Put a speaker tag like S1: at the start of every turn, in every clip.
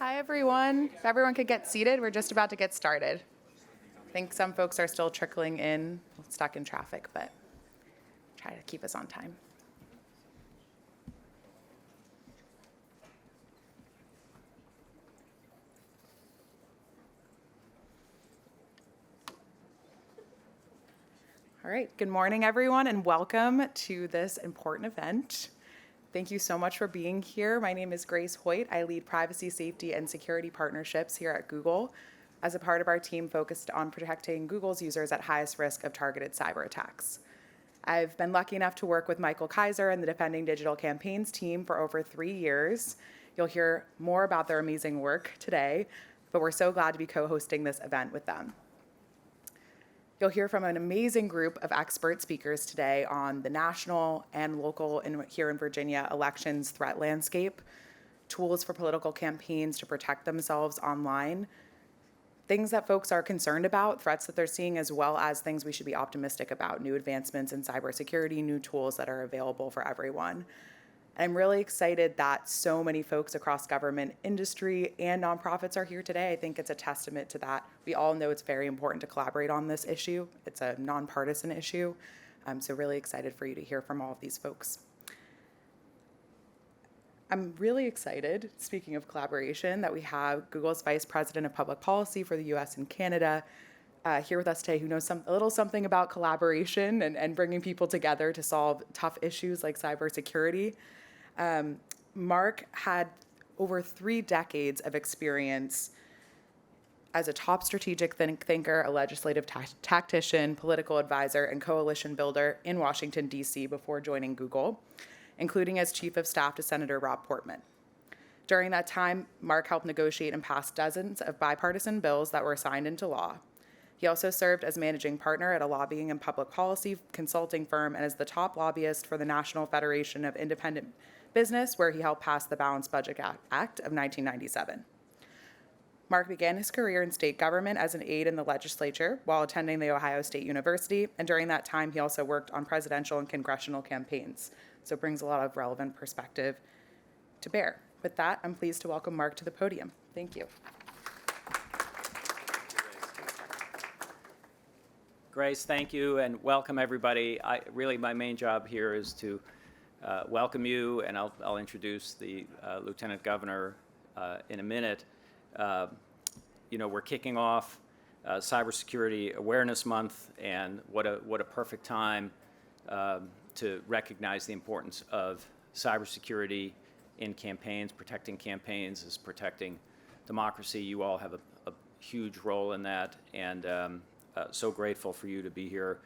S1: Hi, everyone. If everyone could get seated, we're just about to get started. I think some folks are still trickling in, stuck in traffic, but try to keep us on time. All right, good morning, everyone, and welcome to this important event. Thank you so much for being here. My name is Grace Hoyt. I lead privacy, safety, and security partnerships here at Google as a part of our team focused on protecting Google's users at highest risk of targeted cyber attacks. I've been lucky enough to work with Michael Kaiser and the Defending Digital Campaigns team for over 3 years. You'll hear more about their amazing work today, but we're so glad to be co-hosting this event with them. You'll hear from an amazing group of expert speakers today on the national and local here in Virginia elections threat landscape, tools for political campaigns to protect themselves online, things that folks are concerned about, threats that they're seeing, as well as things we should be optimistic about, new advancements in cybersecurity, new tools that are available for everyone. I'm really excited that so many folks across government, industry, and nonprofits are here today. I think it's a testament to that. We all know it's very important to collaborate on this issue. It's a nonpartisan issue. So really excited for you to hear from all of these folks. I'm really excited, speaking of collaboration, that we have Google's Vice President of Public Policy for the US and Canada here with us today, who knows a little something about collaboration and bringing people together to solve tough issues like cybersecurity. Mark had over 3 decades of experience as a top strategic thinker, a legislative tactician, political advisor, and coalition builder in Washington, D.C. before joining Google, including as chief of staff to Senator Rob Portman. During that time, Mark helped negotiate and pass dozens of bipartisan bills that were signed into law. He also served as managing partner at a lobbying and public policy consulting firm and as the top lobbyist for the National Federation of Independent Business, where he helped pass the Balanced Budget Act of 1997. Mark began his career in state government as an aide in the legislature while attending The Ohio State University, and during that time he also worked on presidential and congressional campaigns, so brings a lot of relevant perspective to bear. With that, I'm pleased to welcome Mark to the podium. Thank you.
S2: Grace, thank you, and welcome everybody. Really, my main job here is to welcome you, and I'll introduce the Lieutenant Governor in a minute. We're kicking off Cybersecurity Awareness Month, and what a perfect time to recognize the importance of cybersecurity in campaigns. Protecting campaigns is protecting democracy. You all have a huge role in that, and so grateful for you to be here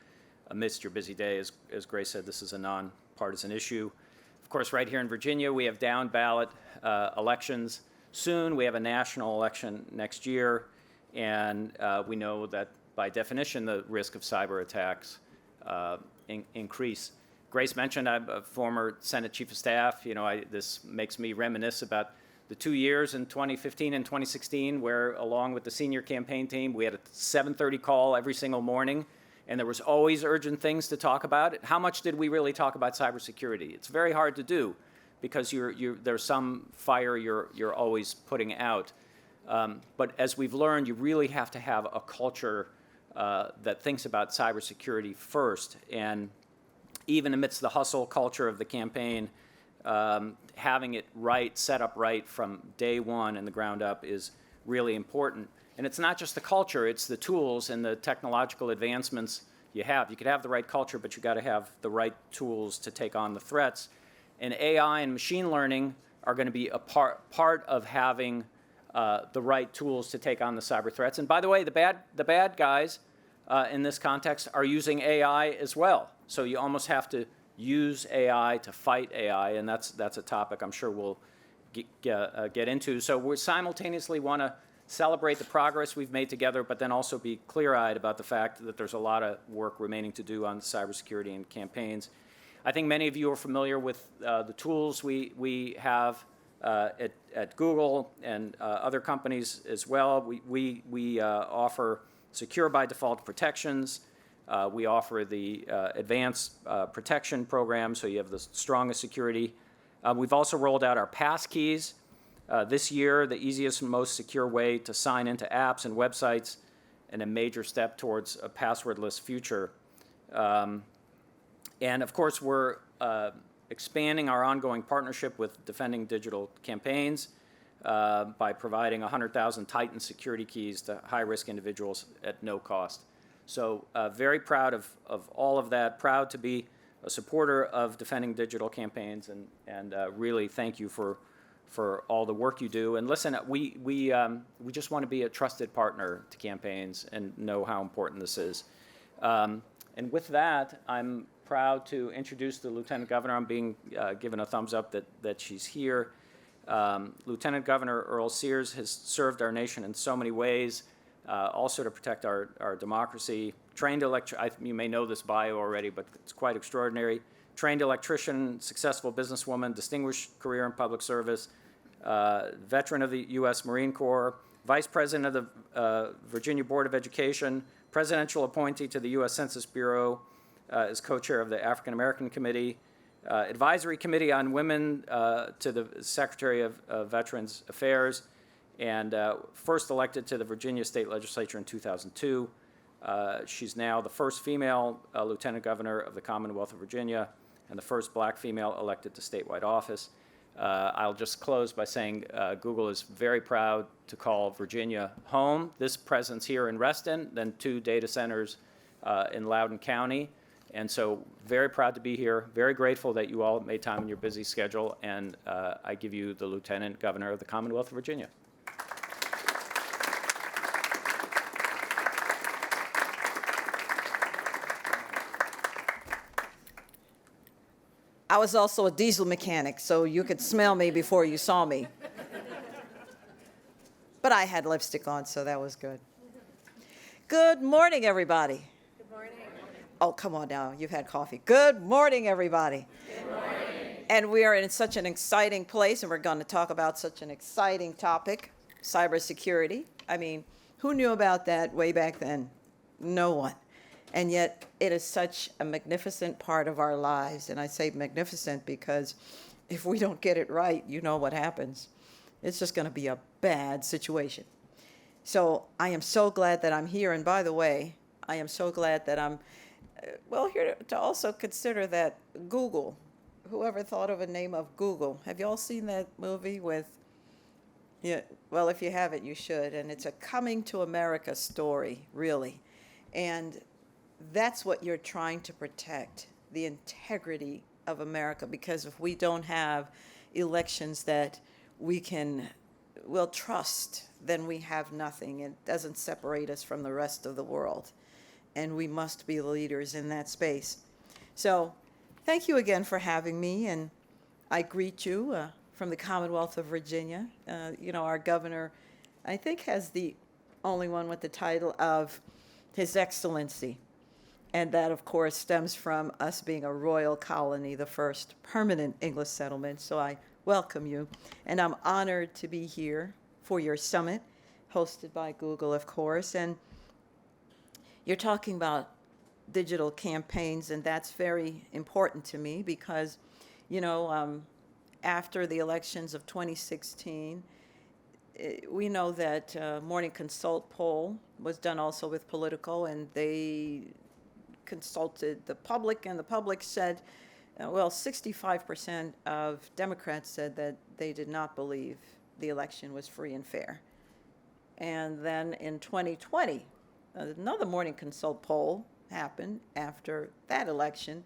S2: amidst your busy day. As Grace said, this is a nonpartisan issue. Of course, right here in Virginia, we have down ballot elections soon. We have a national election next year, and we know that by definition, the risk of cyber attacks increase. Grace mentioned I'm a former Senate Chief of Staff. This makes me reminisce about the 2 years in 2015 and 2016 where, along with the senior campaign team, we had a 7:30 call every single morning, and there was always urgent things to talk about. How much did we really talk about cybersecurity? It's very hard to do because there's some fire you're always putting out. But as we've learned, you really have to have a culture that thinks about cybersecurity first. And even amidst the hustle culture of the campaign, having it right, set up right from day one and the ground up is really important. And it's not just the culture, it's the tools and the technological advancements you have. You could have the right culture, but you got to have the right tools to take on the threats. And AI and machine learning are going to be a part of having the right tools to take on the cyber threats. And by the way, the bad guys in this context are using AI as well. So you almost have to use AI to fight AI, and that's a topic I'm sure we'll get into. So we simultaneously want to celebrate the progress we've made together, but then also be clear-eyed about the fact that there's a lot of work remaining to do on cybersecurity and campaigns. I think many of you are familiar with the tools we have at Google and other companies as well. We offer secure by default protections. We offer the advanced protection program, so you have the strongest security. We've also rolled out our passkeys This year, the easiest and most secure way to sign into apps and websites, and a major step towards a passwordless future. And of course, we're expanding our ongoing partnership with Defending Digital Campaigns by providing 100,000 Titan security keys to high-risk individuals at no cost. So very proud of all of that, proud to be a supporter of Defending Digital Campaigns, and really thank you for all the work you do. And listen, we just want to be a trusted partner to campaigns and know how important this is. And with that, I'm proud to introduce the Lieutenant Governor. I'm being given a thumbs up that she's here. Lieutenant Governor Earl Sears has served our nation in so many ways, also to protect our democracy. You may know this bio already, but it's quite extraordinary. Trained electrician, successful businesswoman, distinguished career in public service, veteran of the U.S. Marine Corps, vice president of the Virginia Board of Education, presidential appointee to the U.S. Census Bureau, is co-chair of the African American Committee, advisory committee on women to the Secretary of Veterans Affairs, and first elected to the Virginia State Legislature in 2002. She's now the first female lieutenant governor of the Commonwealth of Virginia and the first black female elected to statewide office. I'll just close by saying Google is very proud to call Virginia home. This presence here in Reston, then 2 data centers in Loudoun County. And so very proud to be here, very grateful that you all made time in your busy schedule, and I give you the Lieutenant Governor of the Commonwealth of Virginia.
S3: I was also a diesel mechanic, so you could smell me before you saw me. But I had lipstick on, so that was good. Good morning, everybody.
S4: Good morning.
S3: Oh, come on now. You've had coffee. Good morning, everybody.
S4: Good morning.
S3: And we are in such an exciting place, and we're going to talk about such an exciting topic, cybersecurity. I mean, who knew about that way back then? No one. And yet it is such a magnificent part of our lives. And I say magnificent because if we don't get it right, you know what happens. It's just going to be a bad situation. So I am so glad that I'm here. And by the way, I am so glad that I'm, here to also consider that Google, whoever thought of a name of Google? Have you all seen that movie with, yeah, well, if you haven't, you should. And it's a coming to America story, really. And that's what you're trying to protect, the integrity of America, because if we don't have elections that we can, trust, then we have nothing. It doesn't separate us from the rest of the world, and we must be leaders in that space. So thank you again for having me, and I greet you from the Commonwealth of Virginia. Our governor, I think, has the only one with the title of His Excellency. And that, of course, stems from us being a royal colony, the first permanent English settlement. So I welcome you. And I'm honored to be here for your summit, hosted by Google, of course. And you're talking about digital campaigns, and that's very important to me because, after the elections of 2016, we know that Morning Consult poll was done also with Politico, and they consulted the public, and the public said, 65% of Democrats said that they did not believe the election was free and fair. And then in 2020, another Morning Consult poll happened after that election,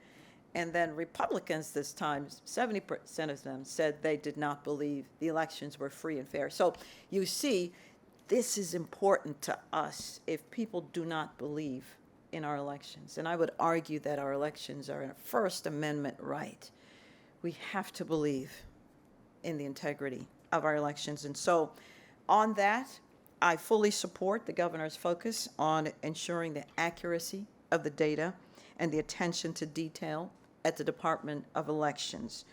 S3: and then Republicans this time, 70% of them said they did not believe the elections were free and fair. So you see, this is important to us if people do not believe in our elections. And I would argue that our elections are a First Amendment right. We have to believe in the integrity of our elections. And so on that, I fully support the governor's focus on ensuring the accuracy of the data and the attention to detail at the Department of Elections.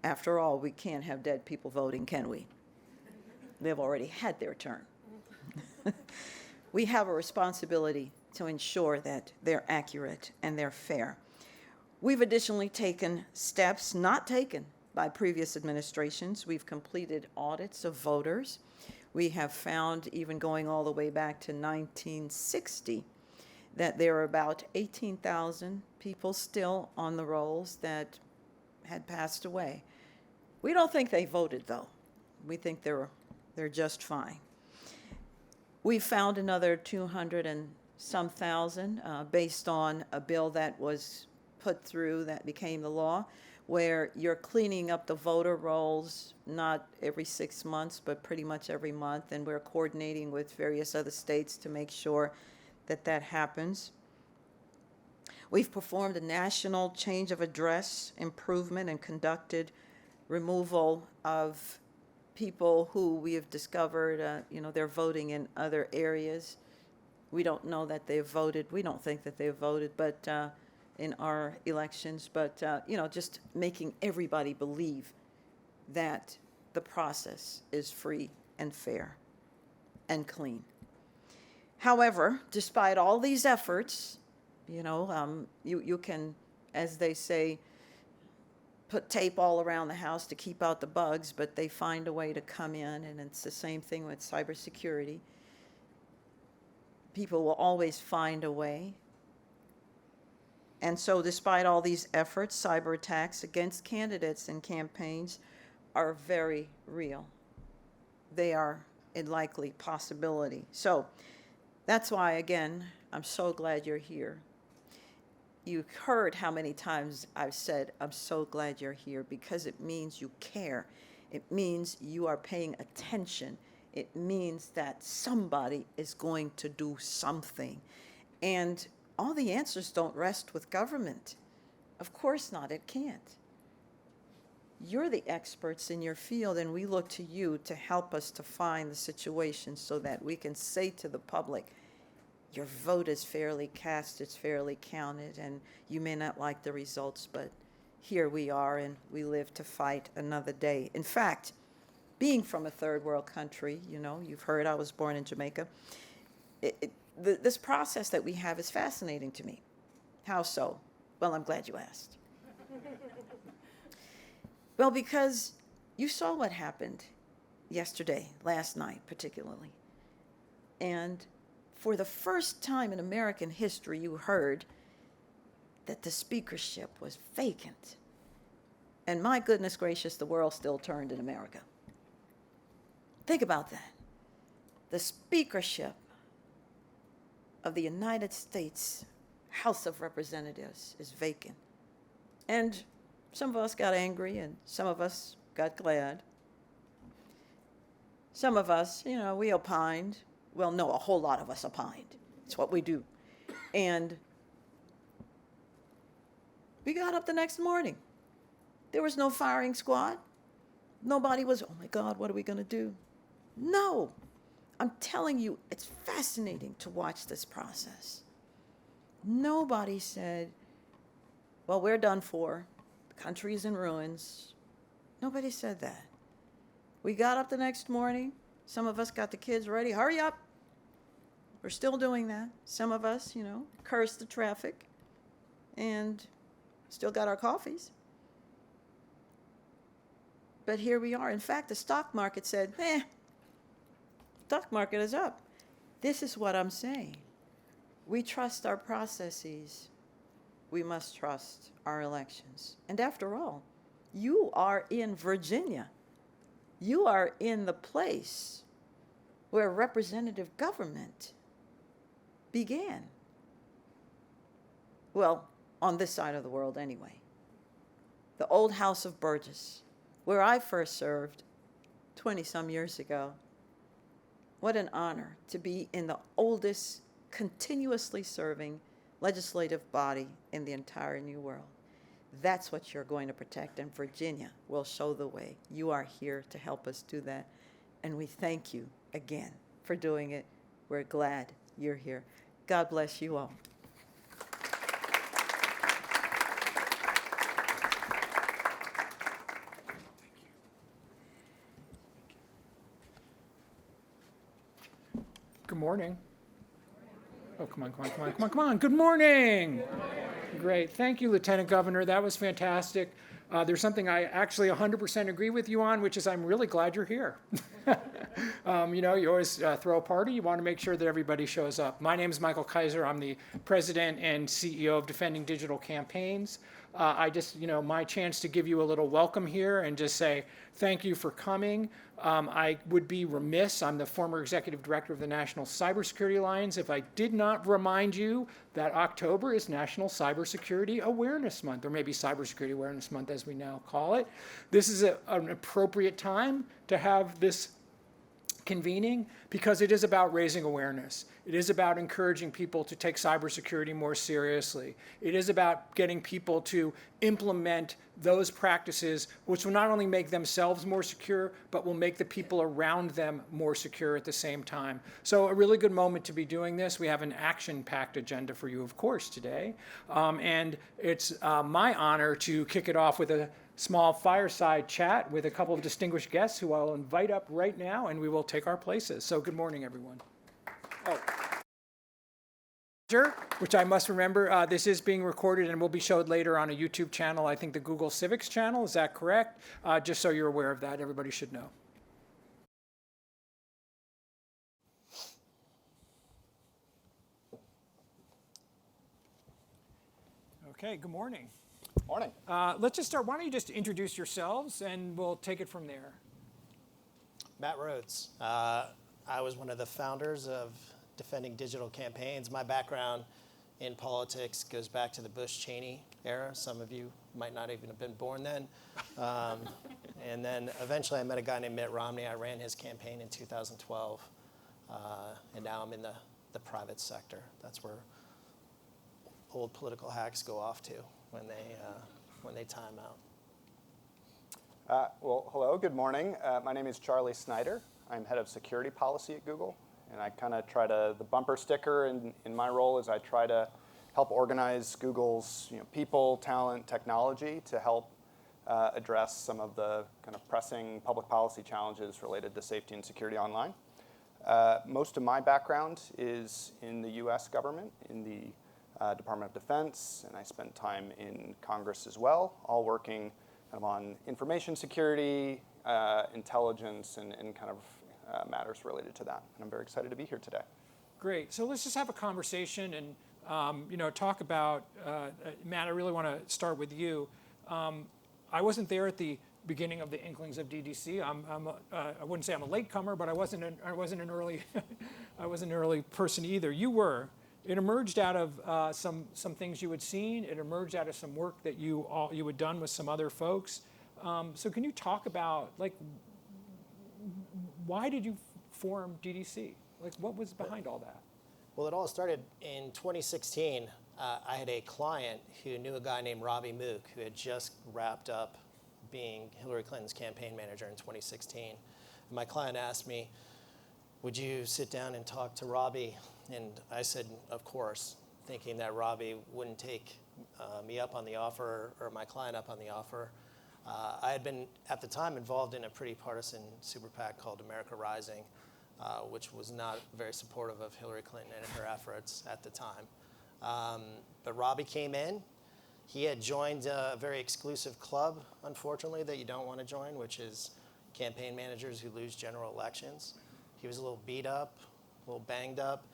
S3: After all, we can't have dead people voting, can we? They've already had their turn. We have a responsibility to ensure that they're accurate and they're fair. We've additionally taken steps, not taken, by previous administrations. We've completed audits of voters. We have found, even going all the way back to 1960, that there are about 18,000 people still on the rolls that had passed away. We don't think they voted, though. We think they're just fine. We found another 200 and some thousand based on a bill that was put through that became the law, where you're cleaning up the voter rolls not every 6 months, but pretty much every month, and we're coordinating with various other states to make sure that that happens. We've performed a national change of address improvement and conducted removal of people who we have discovered, they're voting in other areas. We don't know that they've voted. We don't think that they've voted, but in our elections, but just making everybody believe that the process is free and fair and clean. However, despite all these efforts, you can, as they say, put tape all around the house to keep out the bugs, but they find a way to come in, and it's the same thing with cybersecurity. People will always find a way. And so despite all these efforts, cyber attacks against candidates and campaigns are very real. They are a likely possibility. So that's why, again, I'm so glad you're here. You heard how many times I've said, I'm so glad you're here, because it means you care. It means you are paying attention. It means that somebody is going to do something. And all the answers don't rest with government. Of course not, it can't. You're the experts in your field, and we look to you to help us to find the situation so that we can say to the public, your vote is fairly cast, it's fairly counted, and you may not like the results, but here we are, and we live to fight another day. In fact, being from a third world country, you've heard I was born in Jamaica, this process that we have is fascinating to me. How so? Well, I'm glad you asked. Well, because you saw what happened yesterday, last night particularly. And for the first time in American history, you heard that the speakership was vacant. And my goodness gracious, the world still turned in America. Think about that. The speakership of the United States House of Representatives is vacant. And some of us got angry, and some of us got glad. Some of us, we opined. Well, no, a whole lot of us opined. It's what we do. And we got up the next morning. There was no firing squad. Nobody was, oh my God, what are we going to do? No. I'm telling you, it's fascinating to watch this process. Nobody said, well, we're done for. The country is in ruins. Nobody said that. We got up the next morning. Some of us got the kids ready. Hurry up. We're still doing that. Some of us, cursed the traffic and still got our coffees. But here we are. In fact, the stock market said, stock market is up. This is what I'm saying. We trust our processes. We must trust our elections. And after all, you are in Virginia. You are in the place where representative government began. Well, on this side of the world anyway. The old House of Burgess, where I first served 20-some years ago. What an honor to be in the oldest continuously serving legislative body in the entire New World. That's what you're going to protect, and Virginia will show the way. You are here to help us do that, and we thank you again for doing it. We're glad you're here. God bless you all.
S4: Good morning. Oh, come on. Good morning. Great. Thank you, Lieutenant Governor. That was fantastic. There's something I actually 100% agree with you on, which is I'm really glad you're here. You always throw a party. You want to make sure that everybody shows up. My name is Michael Kaiser. I'm the president and CEO of Defending Digital Campaigns. My chance to give you a little welcome here and just say thank you for coming. I would be remiss, I'm the former executive director of the National Cybersecurity Alliance, if I did not remind you that October is National Cybersecurity Awareness Month, or maybe Cybersecurity Awareness Month as we now call it. This is an appropriate time to have this convening because it is about raising awareness. It is about encouraging people to take cybersecurity more seriously. It is about getting people to implement those practices which will not only make themselves more secure, but will make the people around them more secure at the same time. So a really good moment to be doing this. We have an action-packed agenda for you, of course, today. And it's my honor to kick it off with a small fireside chat with a couple of distinguished guests who I'll invite up right now, and we will take our places. So good morning, everyone. Which I must remember, this is being recorded and will be showed later on a YouTube channel, I think the Google Civics channel, is that correct? Just so you're aware of that, everybody should know. Okay, good morning.
S5: Morning.
S4: Let's just start. Why don't you just introduce yourselves and we'll take it from there.
S5: Matt Rhodes. I was one of the founders of Defending Digital Campaigns. My background in politics goes back to the Bush-Cheney era. Some of you might not even have been born then. And then eventually I met a guy named Mitt Romney. I ran his campaign in 2012. And now I'm in the private sector. That's where old political hacks go off to when they time out.
S6: Well, hello, good morning. My name is Charlie Snyder. I'm head of security policy at Google, and I kind of the bumper sticker in my role is I try to help organize Google's people, talent, technology to help address some of the kind of pressing public policy challenges related to safety and security online. Most of my background is in the US government, in the Department of Defense, and I spent time in Congress as well, all working kind of on information security, intelligence, and kind of matters related to that. And I'm very excited to be here today.
S4: Great. So let's just have a conversation and talk about, Matt, I really want to start with you. I wasn't there at the beginning of the inklings of DDC. I wouldn't say I'm a latecomer, but I wasn't an early person either. You were. It emerged out of some things you had seen. It emerged out of some work that you had done with some other folks. So can you talk about why did you form DDC? What was behind all that?
S5: Well, it all started in 2016. I had a client who knew a guy named Robbie Mook who had just wrapped up being Hillary Clinton's campaign manager in 2016. And my client asked me, would you sit down and talk to Robbie? And I said, of course, thinking that Robbie wouldn't take me up on the offer or my client up on the offer. I had been, at the time, involved in a pretty partisan super PAC called America Rising, which was not very supportive of Hillary Clinton and her efforts at the time. But Robbie came in. He had joined a very exclusive club, unfortunately, that you don't want to join, which is campaign managers who lose general elections. He was a little beat up, a little banged up.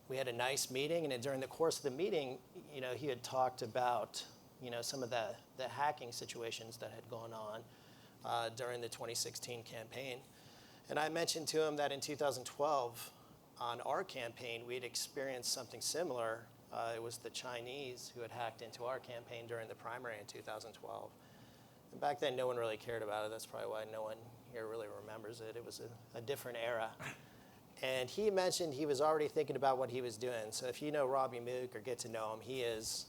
S5: We had a nice meeting, and during the course of the meeting, he had talked about, some of the hacking situations that had gone on during the 2016 campaign. And I mentioned to him that in 2012, on our campaign, we had experienced something similar. It was the Chinese who had hacked into our campaign during the primary in 2012. And back then, no one really cared about it. That's probably why no one here really remembers it. It was a different era. And he mentioned he was already thinking about what he was doing. So if you know Robbie Mook or get to know him, he is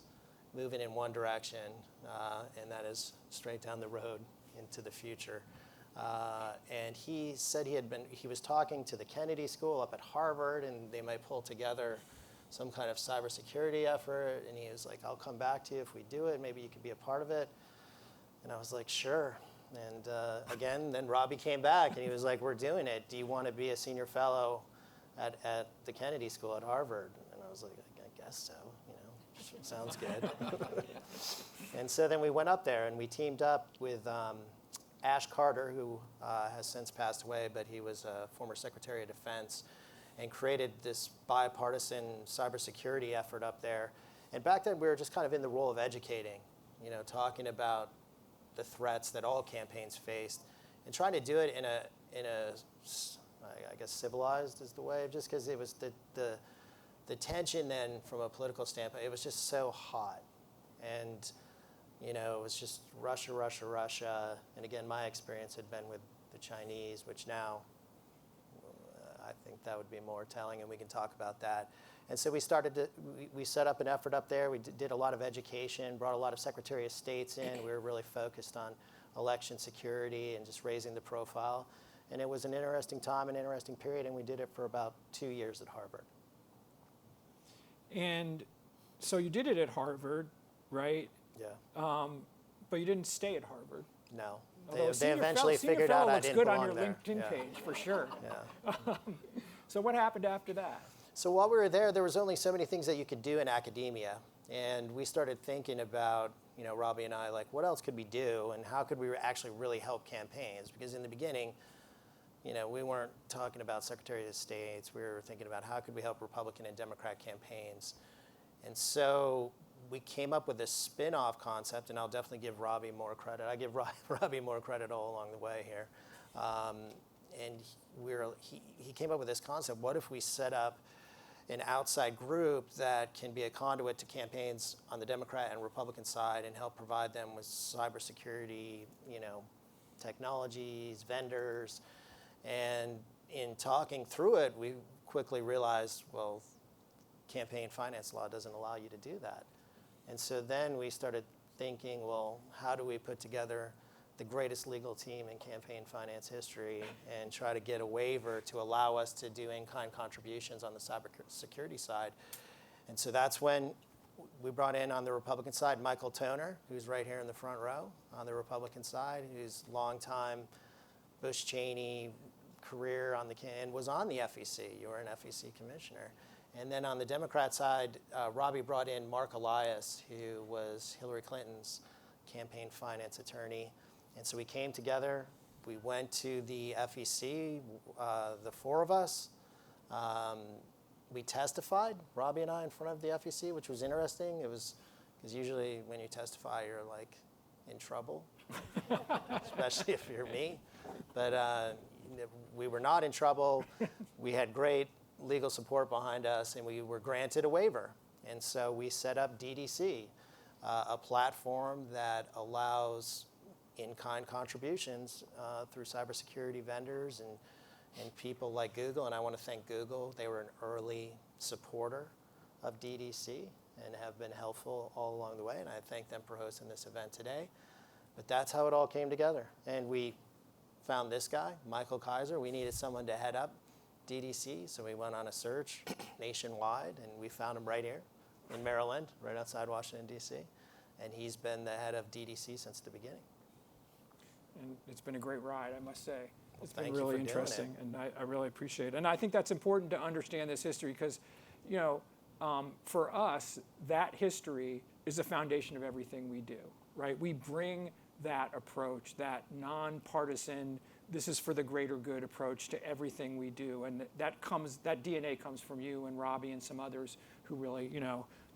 S5: moving in one direction, and that is straight down the road into the future. And he said he was talking to the Kennedy School up at Harvard, and they might pull together some kind of cybersecurity effort. And he was like, I'll come back to you if we do it. Maybe you could be a part of it. And I was like, sure. And again, then Robbie came back, and he was like, we're doing it. Do you want to be a senior fellow at the Kennedy School at Harvard? And I was like, I guess so. Sounds good. And so then we went up there and we teamed up with Ash Carter, who has since passed away, but he was a former Secretary of Defense, and created this bipartisan cybersecurity effort up there. And back then we were just kind of in the role of educating, talking about the threats that all campaigns faced, and trying to do it in a I guess civilized is the way, just because it was the tension then from a political standpoint, it was just so hot. And it was just Russia, Russia, Russia. And again, my experience had been with the Chinese, which now I think that would be more telling, and we can talk about that. And so we set up an effort up there. We did a lot of education, brought a lot of Secretary of States in. We were really focused on election security and just raising the profile. And it was an interesting time, an interesting period, and we did it for about 2 years at Harvard.
S4: And so you did it at Harvard, right?
S5: Yeah.
S4: But you didn't stay at Harvard.
S5: No.
S4: Although
S5: They eventually figured out I didn't belong there.
S4: Looks good on your LinkedIn
S5: Yeah.
S4: page, for sure.
S5: Yeah.
S4: So what happened after that?
S5: So while we were there was only so many things that you could do in academia. And we started thinking about, Robbie and I, like, what else could we do and how could we actually really help campaigns? Because in the beginning, we weren't talking about Secretary of States. We were thinking about how could we help Republican and Democrat campaigns. And so we came up with this spin-off concept, and I'll definitely give Robbie more credit. I give Robbie more credit all along the way here. And he came up with this concept. What if we set up an outside group that can be a conduit to campaigns on the Democrat and Republican side and help provide them with cybersecurity, technologies, vendors. And in talking through it, we quickly realized, well, campaign finance law doesn't allow you to do that. And so then we started thinking, well, how do we put together the greatest legal team in campaign finance history and try to get a waiver to allow us to do in-kind contributions on the cybersecurity side. And so that's when we brought in on the Republican side Michael Toner, who's right here in the front row on the Republican side, who's longtime Bush Cheney career and was on the FEC. You were an FEC commissioner. And then on the Democrat side, Robbie brought in Mark Elias, who was Hillary Clinton's campaign finance attorney. And so we came together, we went to the FEC, the four of us. We testified, Robbie and I, in front of the FEC, which was interesting. It was, because usually when you testify, you're like in trouble, especially if you're me. But we were not in trouble. We had great legal support behind us, and we were granted a waiver. And so we set up DDC, a platform that allows in-kind contributions through cybersecurity vendors and people like Google. And I want to thank Google. They were an early supporter of DDC and have been helpful all along the way. And I thank them for hosting this event today. But that's how it all came together. And we found this guy, Michael Kaiser. We needed someone to head up DDC, so we went on a search nationwide, and we found him right here in Maryland, right outside Washington, D.C. And he's been the head of DDC since the beginning.
S4: And it's been a great ride, I must say. It's been
S5: thank you
S4: really
S5: for doing
S4: interesting, and I really appreciate it. And I think that's important to understand this history because, for us, that history is the foundation of everything we do, right? We bring that approach, that nonpartisan, this is for the greater good approach to everything we do. And that DNA comes from you and Robbie and some others who really,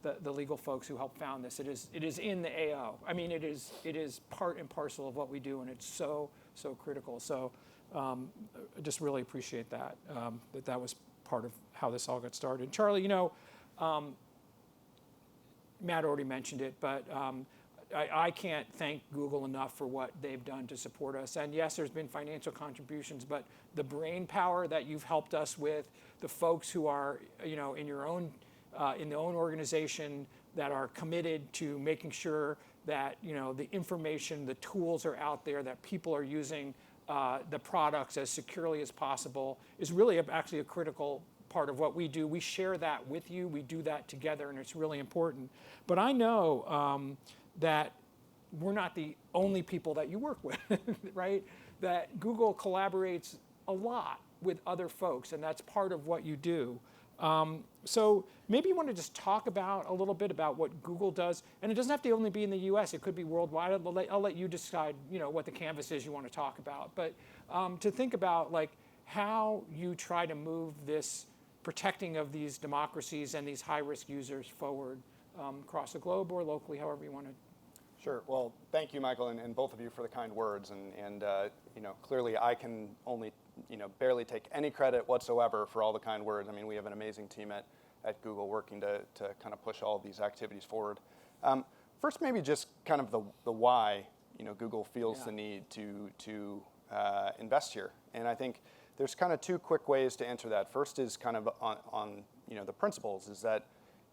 S4: the legal folks who helped found this. It is in the AO. I mean, it is part and parcel of what we do, and it's so critical. So I just really appreciate that, that was part of how this all got started. Charlie, Matt already mentioned it, but I can't thank Google enough for what they've done to support us. And yes, there's been financial contributions, but the brain power that you've helped us with, the folks who are, in your own, in the own organization that are committed to making sure that, the information, the tools are out there, that people are using the products as securely as possible is really actually a critical part of what we do. We share that with you. We do that together, and it's really important. But I know that we're not the only people that you work with, right? That Google collaborates a lot with other folks, and that's part of what you do. So maybe you want to just talk about a little bit about what Google does, and it doesn't have to only be in the U.S. It could be worldwide. I'll let you decide, what the canvas is you want to talk about. But to think about like how you try to move this protecting of these democracies and these high-risk users forward across the globe or locally, however you want to.
S6: Sure. Well, thank you, Michael, and both of you for the kind words. And clearly I can only, barely take any credit whatsoever for all the kind words. I mean, we have an amazing team at Google working to kind of push all of these activities forward. First, maybe just kind of the why, Google feels the need to invest here. And I think there's kind of two quick ways to answer that. First is kind of on the principles, is that,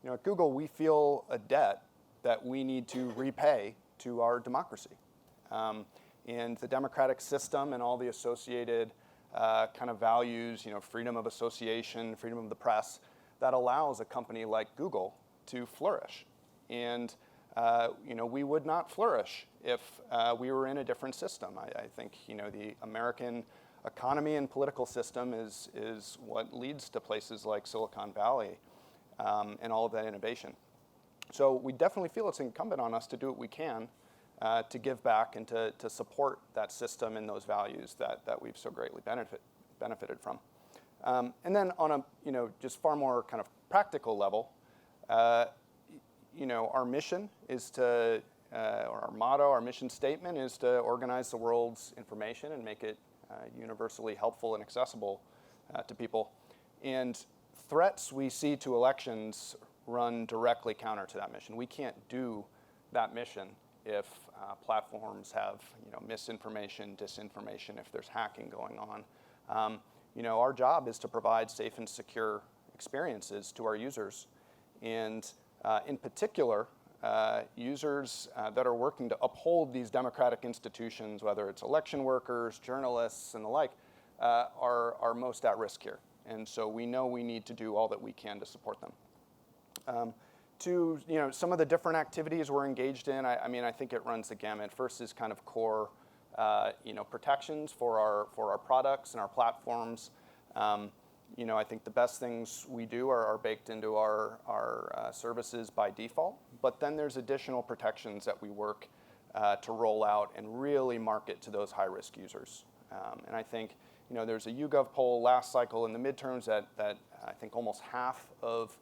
S6: at Google, we feel a debt that we need to repay to our democracy. And the democratic system and all the associated kind of values, freedom of association, freedom of the press, that allows a company like Google to flourish. And we would not flourish if we were in a different system. I think the American economy and political system is what leads to places like Silicon Valley and all of that innovation. So we definitely feel it's incumbent on us to do what we can to give back and to support that system and those values that we've so greatly benefited from. And then on a just far more kind of practical level, our mission is to, or our motto, our mission statement is to organize the world's information and make it universally helpful and accessible to people. And threats we see to elections run directly counter to that mission. We can't do that mission if platforms have misinformation, disinformation, if there's hacking going on. Our job is to provide safe and secure experiences to our users. And in particular, users that are working to uphold these democratic institutions, whether it's election workers, journalists, and the like, are most at risk here. And so we know we need to do all that we can to support them. To some of the different activities we're engaged in, I think it runs the gamut. First is kind of core protections for our products and our platforms. I think the best things we do are baked into our services by default. But then there's additional protections that we work to roll out and really market to those high-risk users. And I think there's a YouGov poll last cycle in the midterms that I think almost half of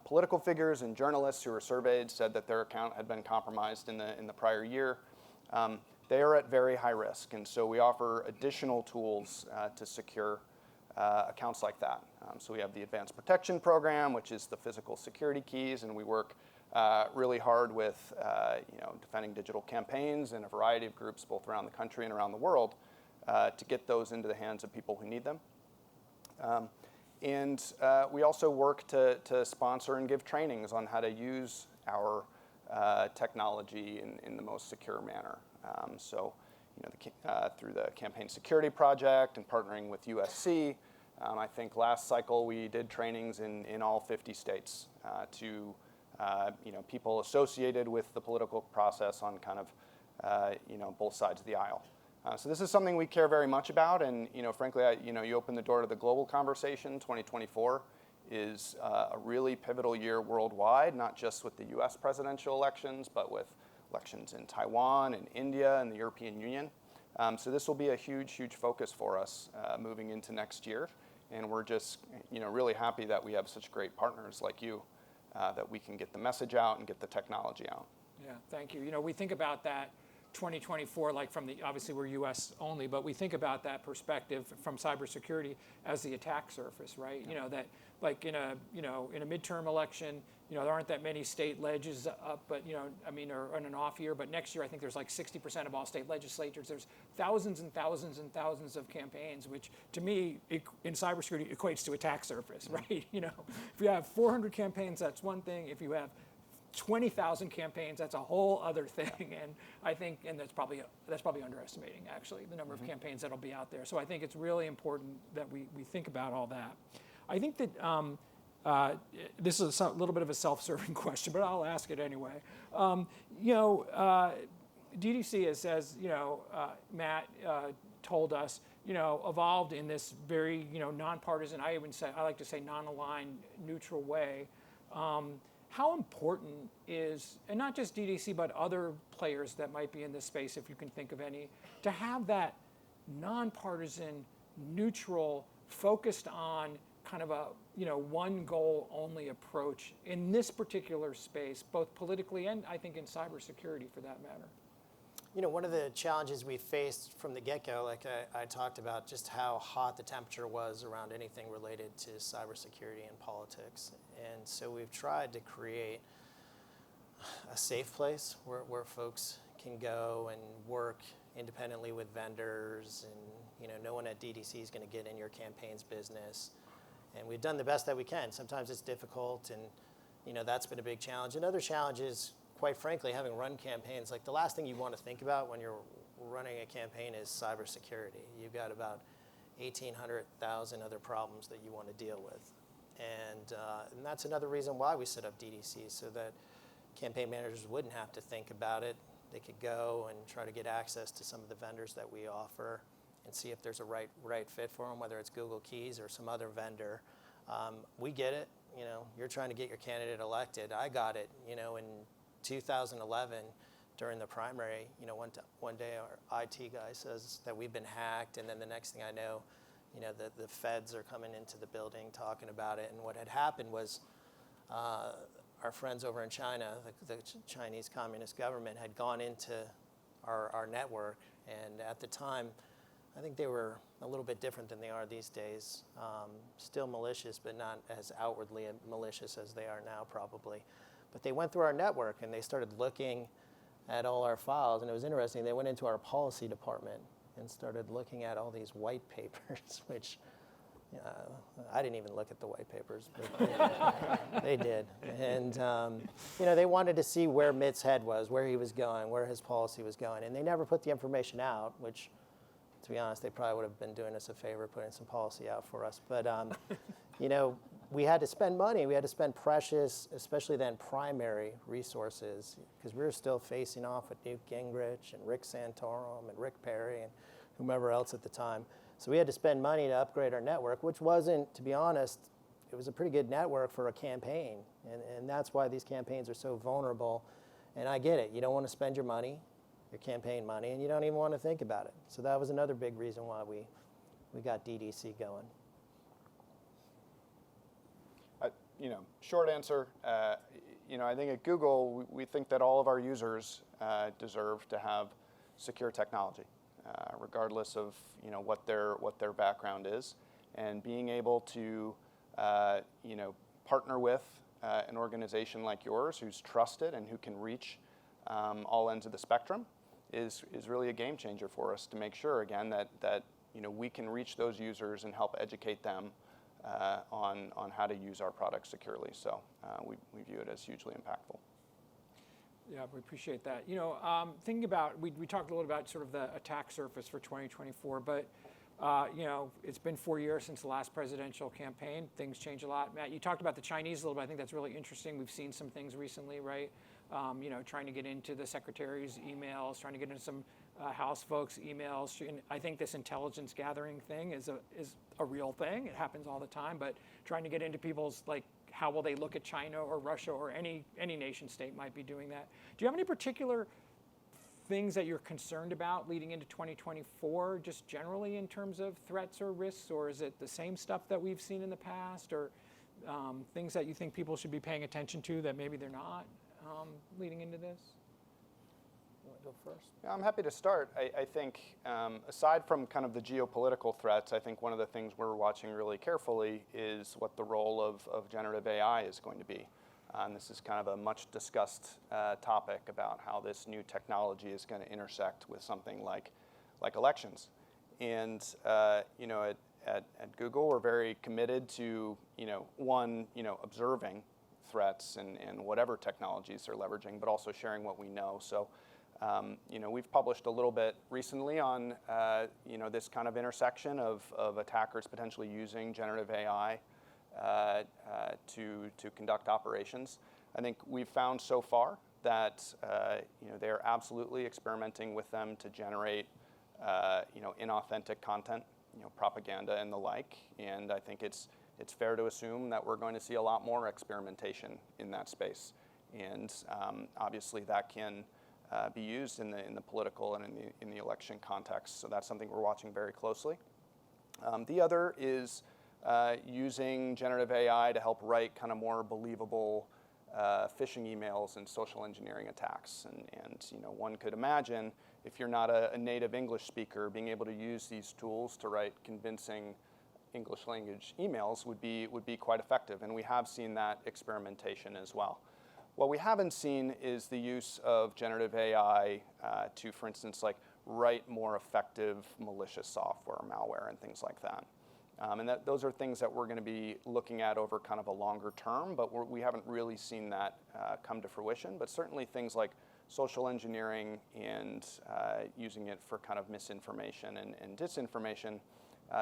S6: political figures and journalists who were surveyed said that their account had been compromised in the prior year. They are at very high risk, and so we offer additional tools to secure accounts like that. So we have the Advanced Protection Program, which is the physical security keys, and we work really hard with defending digital campaigns and a variety of groups both around the country and around the world to get those into the hands of people who need them. And we also work to sponsor and give trainings on how to use our technology in the most secure manner. Through the Campaign Security Project and partnering with USC, I think last cycle we did trainings in all 50 states to people associated with the political process on kind of both sides of the aisle. So this is something we care very much about, and frankly, you open the door to the global conversation. 2024 is a really pivotal year worldwide, not just with the U.S. presidential elections, but with elections in Taiwan and India and the European Union. So this will be a huge, huge focus for us moving into next year, and we're just really happy that we have such great partners like you that we can get the message out and get the technology out.
S4: Yeah, thank you. We think about that 2024, like obviously we're U.S. only, but we think about that perspective from cybersecurity as the attack surface, right?
S6: Yeah.
S4: That like in a midterm election, there aren't that many state ledges up, but or on an off year. But next year, I think there's like 60% of all state legislatures. There's thousands and thousands and thousands of campaigns, which to me in cybersecurity equates to attack surface, right? If you have 400 campaigns, that's one thing. If you have 20,000 campaigns, that's a whole other thing. And I think, and that's probably underestimating actually the number of campaigns that'll be out there. So I think it's really important that we think about all that. I think that this is a little bit of a self-serving question, but I'll ask it anyway. DDC, as Matt told us, evolved in this very, nonpartisan, I like to say non-aligned, neutral way. How important is, and not just DDC, but other players that might be in this space, if you can think of any, to have that nonpartisan, neutral, focused on kind of a one goal only approach in this particular space, both politically and I think in cybersecurity for that matter?
S5: One of the challenges we faced from the get-go, like I talked about, just how hot the temperature was around anything related to cybersecurity and politics. And so we've tried to create a safe place where folks can go and work independently with vendors, and no one at DDC is going to get in your campaign's business. And we've done the best that we can. Sometimes it's difficult, and that's been a big challenge. Another challenge is, quite frankly, having run campaigns, like the last thing you want to think about when you're running a campaign is cybersecurity. You've got about 1,800,000 other problems that you want to deal with. And that's another reason why we set up DDC, so that campaign managers wouldn't have to think about it. They could go and try to get access to some of the vendors that we offer and see if there's a right fit for them, whether it's Google Keys or some other vendor. We get it. You're trying to get your candidate elected. I got it, in 2011 during the primary. One day our IT guy says that we've been hacked, and then the next thing I know, the feds are coming into the building talking about it. And what had happened was our friends over in China, the Chinese Communist government, had gone into our network, and at the time, I think they were a little bit different than they are these days. Still malicious, but not as outwardly malicious as they are now, probably. But they went through our network and they started looking at all our files, and it was interesting. They went into our policy department and started looking at all these white papers, which I didn't even look at the white papers, but they did. And they wanted to see where Mitt's head was, where he was going, where his policy was going, and they never put the information out, which, to be honest, they probably would have been doing us a favor putting some policy out for us. But we had to spend money. We had to spend precious, especially then, primary resources, because we were still facing off with Newt Gingrich and Rick Santorum and Rick Perry and whomever else at the time. So we had to spend money to upgrade our network, which wasn't, to be honest, it was a pretty good network for a campaign. And that's why these campaigns are so vulnerable. And I get it. You don't want to spend your money, your campaign money, and you don't even want to think about it. So that was another big reason why we got DDC going.
S6: Short answer, I think at Google, we think that all of our users deserve to have secure technology, regardless of what their background is, and being able to partner with an organization like yours who's trusted and who can reach all ends of the spectrum is really a game changer for us, to make sure again that we can reach those users and help educate them on how to use our products securely. So we view it as hugely impactful.
S4: Yeah, we appreciate that. Thinking about, we talked a little about sort of the attack surface for 2024, but it's been 4 years since the last presidential campaign. Things change a lot. Matt, you talked about the Chinese a little bit. I think that's really interesting. We've seen some things recently, right? Trying to get into the secretary's emails, trying to get into some House folks' emails. And I think this intelligence gathering thing is a real thing. It happens all the time. But trying to get into people's, like, how will they look at China or Russia or any nation state might be doing that. Do you have any particular things that you're concerned about leading into 2024, just generally in terms of threats or risks, or is it the same stuff that we've seen in the past, or things that you think people should be paying attention to that maybe they're not leading into this? You want to go first?
S6: Yeah, I'm happy to start. I think aside from kind of the geopolitical threats, I think one of the things we're watching really carefully is what the role of generative AI is going to be. And this is kind of a much discussed topic about how this new technology is going to intersect with something like elections. And at Google, we're very committed to observing threats and whatever technologies they're leveraging, but also sharing what we know. So we've published a little bit recently on this kind of intersection of attackers potentially using generative AI to conduct operations. I think we've found so far that they're absolutely experimenting with them to generate inauthentic content, propaganda and the like. And I think it's fair to assume that we're going to see a lot more experimentation in that space. And obviously that can be used in the political and in the election context. So that's something we're watching very closely. The other is using generative AI to help write kind of more believable phishing emails and social engineering attacks. And one could imagine, if you're not a native English speaker, being able to use these tools to write convincing English language emails would be quite effective. And we have seen that experimentation as well. What we haven't seen is the use of generative AI to, for instance, like write more effective malicious software, malware, and things like that. And those are things that we're going to be looking at over kind of a longer term, but we haven't really seen that come to fruition. But certainly things like social engineering and using it for kind of misinformation and disinformation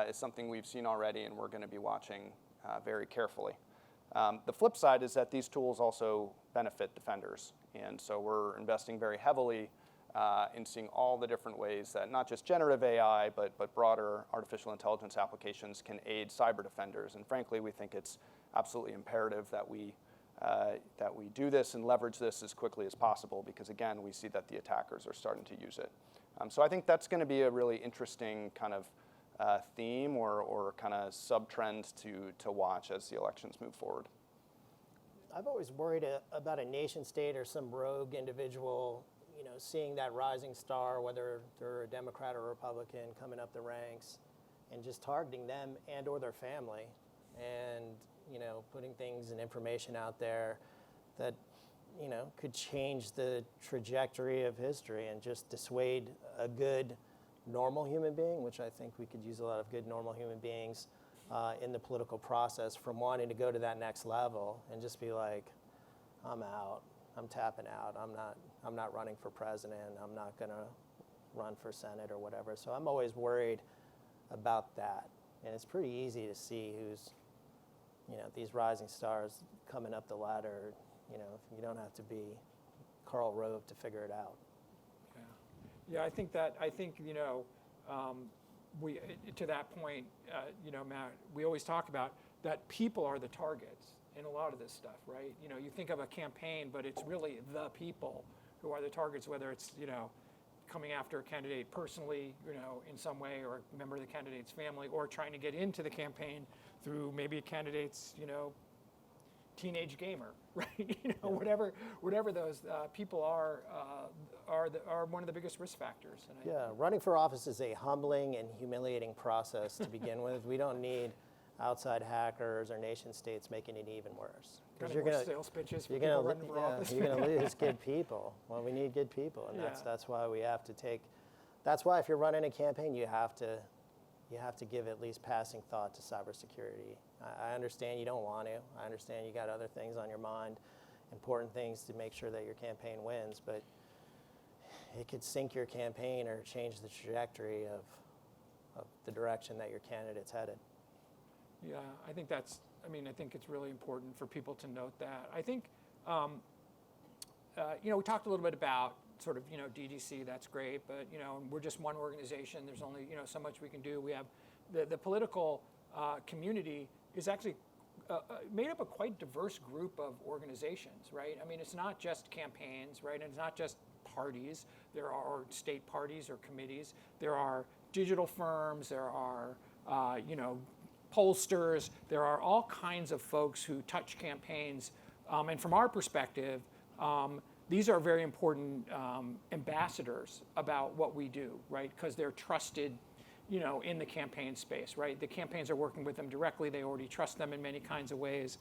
S6: is something we've seen already, and we're going to be watching very carefully. The flip side is that these tools also benefit defenders, and so we're investing very heavily in seeing all the different ways that not just generative AI, but broader artificial intelligence applications can aid cyber defenders. And frankly, we think it's absolutely imperative that we do this and leverage this as quickly as possible, because again, we see that the attackers are starting to use it. So I think that's going to be a really interesting kind of theme or kind of sub-trend to watch as the elections move forward.
S5: I've always worried about a nation state or some rogue individual, seeing that rising star, whether they're a Democrat or Republican, coming up the ranks, and just targeting them and or their family, and putting things and information out there that could change the trajectory of history and just dissuade a good, normal human being, which I think we could use a lot of good, normal human beings in the political process, from wanting to go to that next level and just be like, I'm out. I'm tapping out. I'm not running for president. I'm not going to run for Senate or whatever. So I'm always worried about that. And it's pretty easy to see who's, these rising stars coming up the ladder. You don't have to be Karl Rove to figure it out.
S4: Yeah, I think we, to that point, Matt, we always talk about that people are the targets in a lot of this stuff, right? You think of a campaign, but it's really the people who are the targets, whether it's, coming after a candidate personally, in some way, or a member of the candidate's family, or trying to get into the campaign through maybe a candidate's, teenage gamer, right? Whatever those people are one of the biggest risk factors. And
S5: running for office is a humbling and humiliating process to begin with. We don't need outside hackers or nation states making it even worse.
S4: Because you're going to sales pitches for people running for office.
S5: You're going to lose good people. Well, we need good people, and that's why we have to take. That's why if you're running a campaign, you have to give at least passing thought to cybersecurity. I understand you don't want to. I understand you got other things on your mind, important things to make sure that your campaign wins, but it could sink your campaign or change the trajectory of the direction that your candidate's headed.
S4: Yeah, I think it's really important for people to note that. I think, we talked a little bit about sort of, DDC, that's great, but, we're just one organization. There's only, so much we can do. We have the political community is actually made up a quite diverse group of organizations, right? I mean, it's not just campaigns, right? And it's not just parties. There are state parties or committees. There are digital firms. There are, pollsters. There are all kinds of folks who touch campaigns. And from our perspective, these are very important ambassadors about what we do, right? Because they're trusted, in the campaign space, right? The campaigns are working with them directly. They already trust them in many kinds of ways.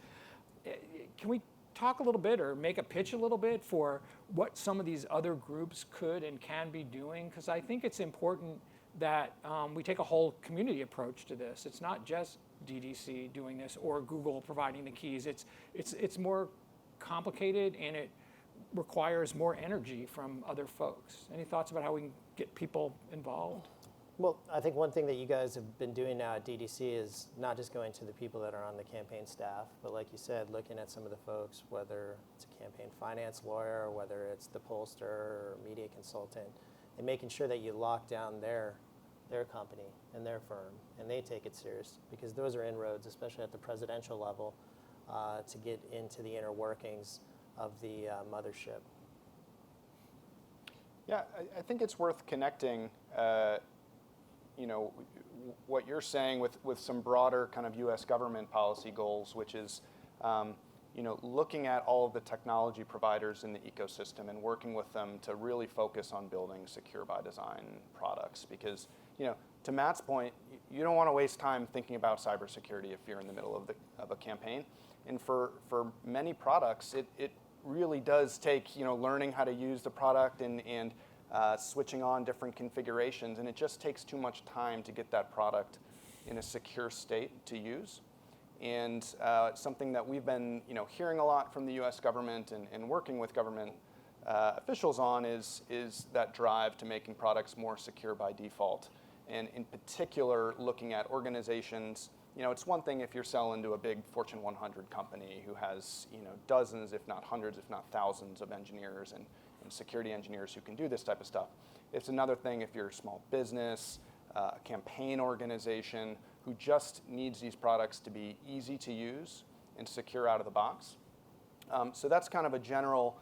S4: Can we talk a little bit or make a pitch a little bit for what some of these other groups could and can be doing? Because I think it's important that we take a whole community approach to this. It's not just DDC doing this or Google providing the keys. It's more complicated, and it requires more energy from other folks. Any thoughts about how we can get people involved?
S5: Well, I think one thing that you guys have been doing now at DDC is not just going to the people that are on the campaign staff, but like you said, looking at some of the folks, whether it's a campaign finance lawyer, or whether it's the pollster or media consultant, and making sure that you lock down their company and their firm, and they take it serious, because those are inroads, especially at the presidential level, to get into the inner workings of the mothership.
S6: Yeah, I think it's worth connecting, what you're saying with some broader kind of U.S. government policy goals, which is, looking at all of the technology providers in the ecosystem and working with them to really focus on building secure by design products. Because, to Matt's point, you don't want to waste time thinking about cybersecurity if you're in the middle of a campaign. And for many products, it really does take learning how to use the product and switching on different configurations, and it just takes too much time to get that product in a secure state to use. And something that we've been hearing a lot from the U.S. government and working with government officials on is that drive to making products more secure by default. And in particular, looking at organizations. It's one thing if you're selling to a big Fortune 100 company who has dozens, if not hundreds, if not thousands of engineers and security engineers who can do this type of stuff. It's another thing if you're a small business, a campaign organization who just needs these products to be easy to use and secure out of the box. So that's kind of a general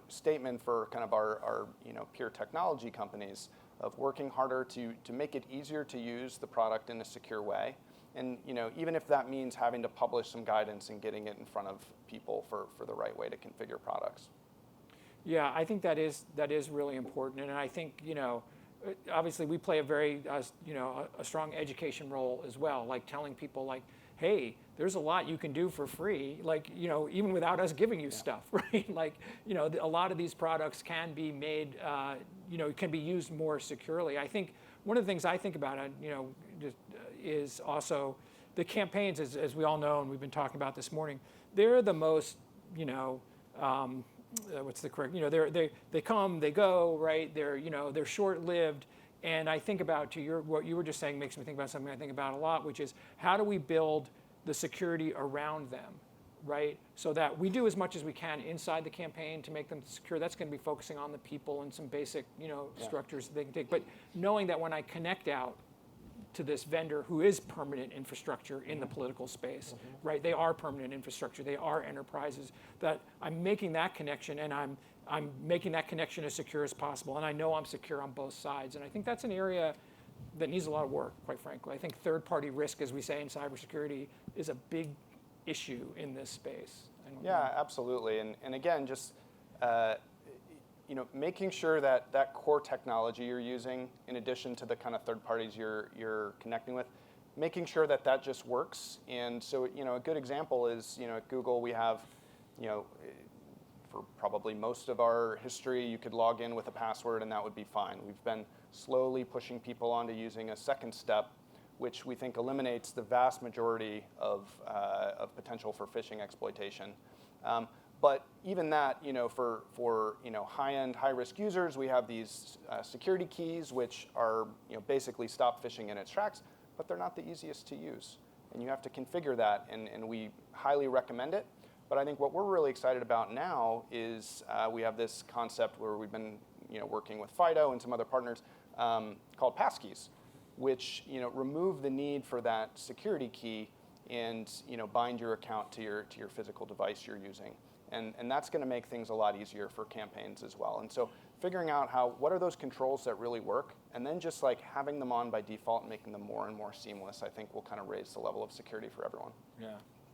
S6: statement for kind of our peer technology companies of working harder to make it easier to use the product in a secure way. And even if that means having to publish some guidance and getting it in front of people for the right way to configure products.
S4: Yeah, I think that is really important, and I think obviously we play a very a strong education role as well, like telling people like, hey, there's a lot you can do for free, like even without us giving you stuff, right? Like a lot of these products can be made, can be used more securely. I think one of the things I think about is also the campaigns, as we all know, and we've been talking about this morning. They're the most what's the correct? They come, they go, right? They're short-lived, and I think about what you were just saying makes me think about something I think about a lot, which is how do we build the security around them, right? So that we do as much as we can inside the campaign to make them secure. That's going to be focusing on the people and some basic structures that they can take. But knowing that when I connect out to this vendor who is permanent infrastructure in the political space, right? They are permanent infrastructure. They are enterprises. That I'm making that connection, and I'm making that connection as secure as possible. And I know I'm secure on both sides. And I think that's an area that needs a lot of work, quite frankly. I think third-party risk, as we say in cybersecurity, is a big issue in this space.
S6: Yeah, absolutely. And again, just making sure that that core technology you're using, in addition to the kind of third parties you're connecting with, making sure that that just works. And so, a good example is, at Google we have, for probably most of our history, you could log in with a password and that would be fine. We've been slowly pushing people onto using a second step, which we think eliminates the vast majority of potential for phishing exploitation. But even that, for high-end, high-risk users, we have these security keys, which are basically stop phishing in its tracks, but they're not the easiest to use. And you have to configure that, and we highly recommend it. But I think what we're really excited about now is we have this concept where we've been working with FIDO and some other partners called passkeys, which remove the need for that security key and bind your account to your physical device you're using. And that's going to make things a lot easier for campaigns as well. And so figuring out what are those controls that really work, and then just like having them on by default and making them more and more seamless, I think will kind of raise the level of security for everyone.
S4: Yeah,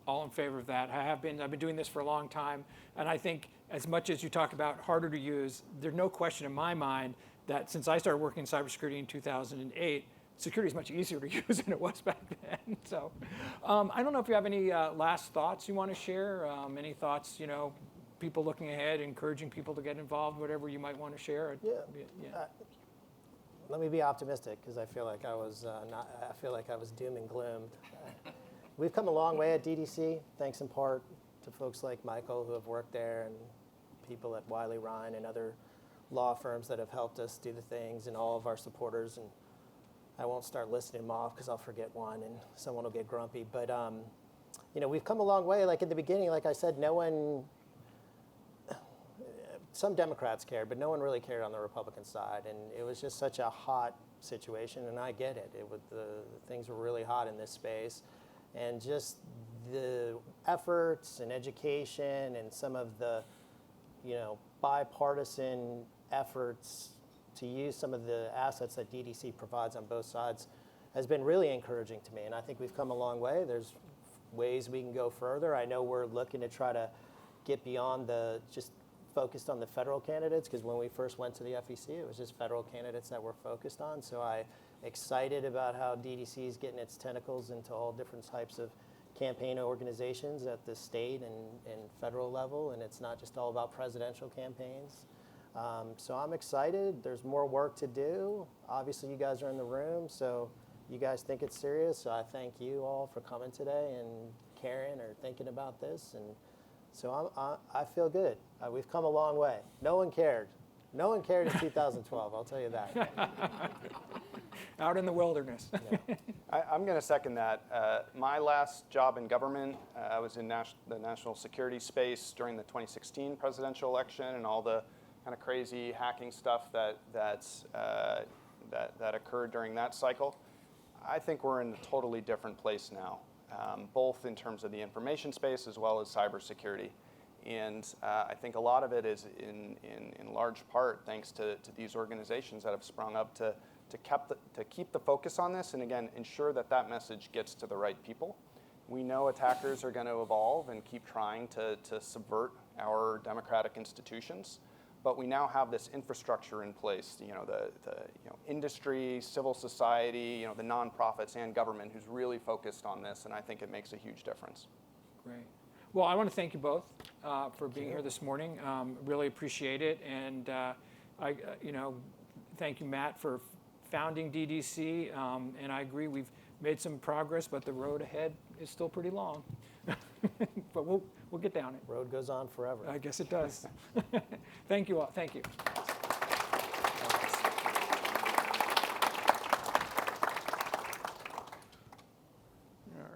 S4: all in favor of that. I've been doing this for a long time, and I think as much as you talk about harder to use, there's no question in my mind that since I started working in cybersecurity in 2008, security is much easier to use than it was back then. So I don't know if you have any last thoughts you want to share, any thoughts, people looking ahead, encouraging people to get involved, whatever you might want to share.
S5: Yeah. Let me be optimistic, because I feel like I was doom and gloomed. We've come a long way at DDC, thanks in part to folks like Michael who have worked there, and people at Wiley Ryan and other law firms that have helped us do the things, and all of our supporters. And I won't start listing them off because I'll forget one and someone will get grumpy. But we've come a long way. Like in the beginning, like I said, no one some Democrats cared, but no one really cared on the Republican side. And it was just such a hot situation, and I get it. Things were really hot in this space. And just the efforts and education and some of the, bipartisan efforts to use some of the assets that DDC provides on both sides has been really encouraging to me. And I think we've come a long way. There's ways we can go further. I know we're looking to try to get beyond just focused on the federal candidates, because when we first went to the FEC, it was just federal candidates that we're focused on. So I'm excited about how DDC is getting its tentacles into all different types of campaign organizations at the state and federal level, and it's not just all about presidential campaigns. So I'm excited. There's more work to do. Obviously, you guys are in the room, so you guys think it's serious. So I thank you all for coming today and caring or thinking about this. And so I feel good. We've come a long way. No one cared. No one cared in 2012, I'll tell you that.
S4: Out in the wilderness.
S5: Yeah.
S6: I'm going to second that. My last job in government, I was in the national security space during the 2016 presidential election and all the kind of crazy hacking stuff that occurred during that cycle. I think we're in a totally different place now, both in terms of the information space as well as cybersecurity. And I think a lot of it is in large part thanks to these organizations that have sprung up to keep the focus on this, and again, ensure that message gets to the right people. We know attackers are going to evolve and keep trying to subvert our democratic institutions, but we now have this infrastructure in place, the industry, civil society, the nonprofits and government who's really focused on this, and I think it makes a huge difference.
S4: Great. Well, I want to thank you both for being here this morning. Really appreciate it, and thank you, Matt, for founding DDC, and I agree we've made some progress, but the road ahead is still pretty long. But we'll get down it.
S5: Road goes on forever.
S4: I guess it does. Thank you all. Thank you. All right.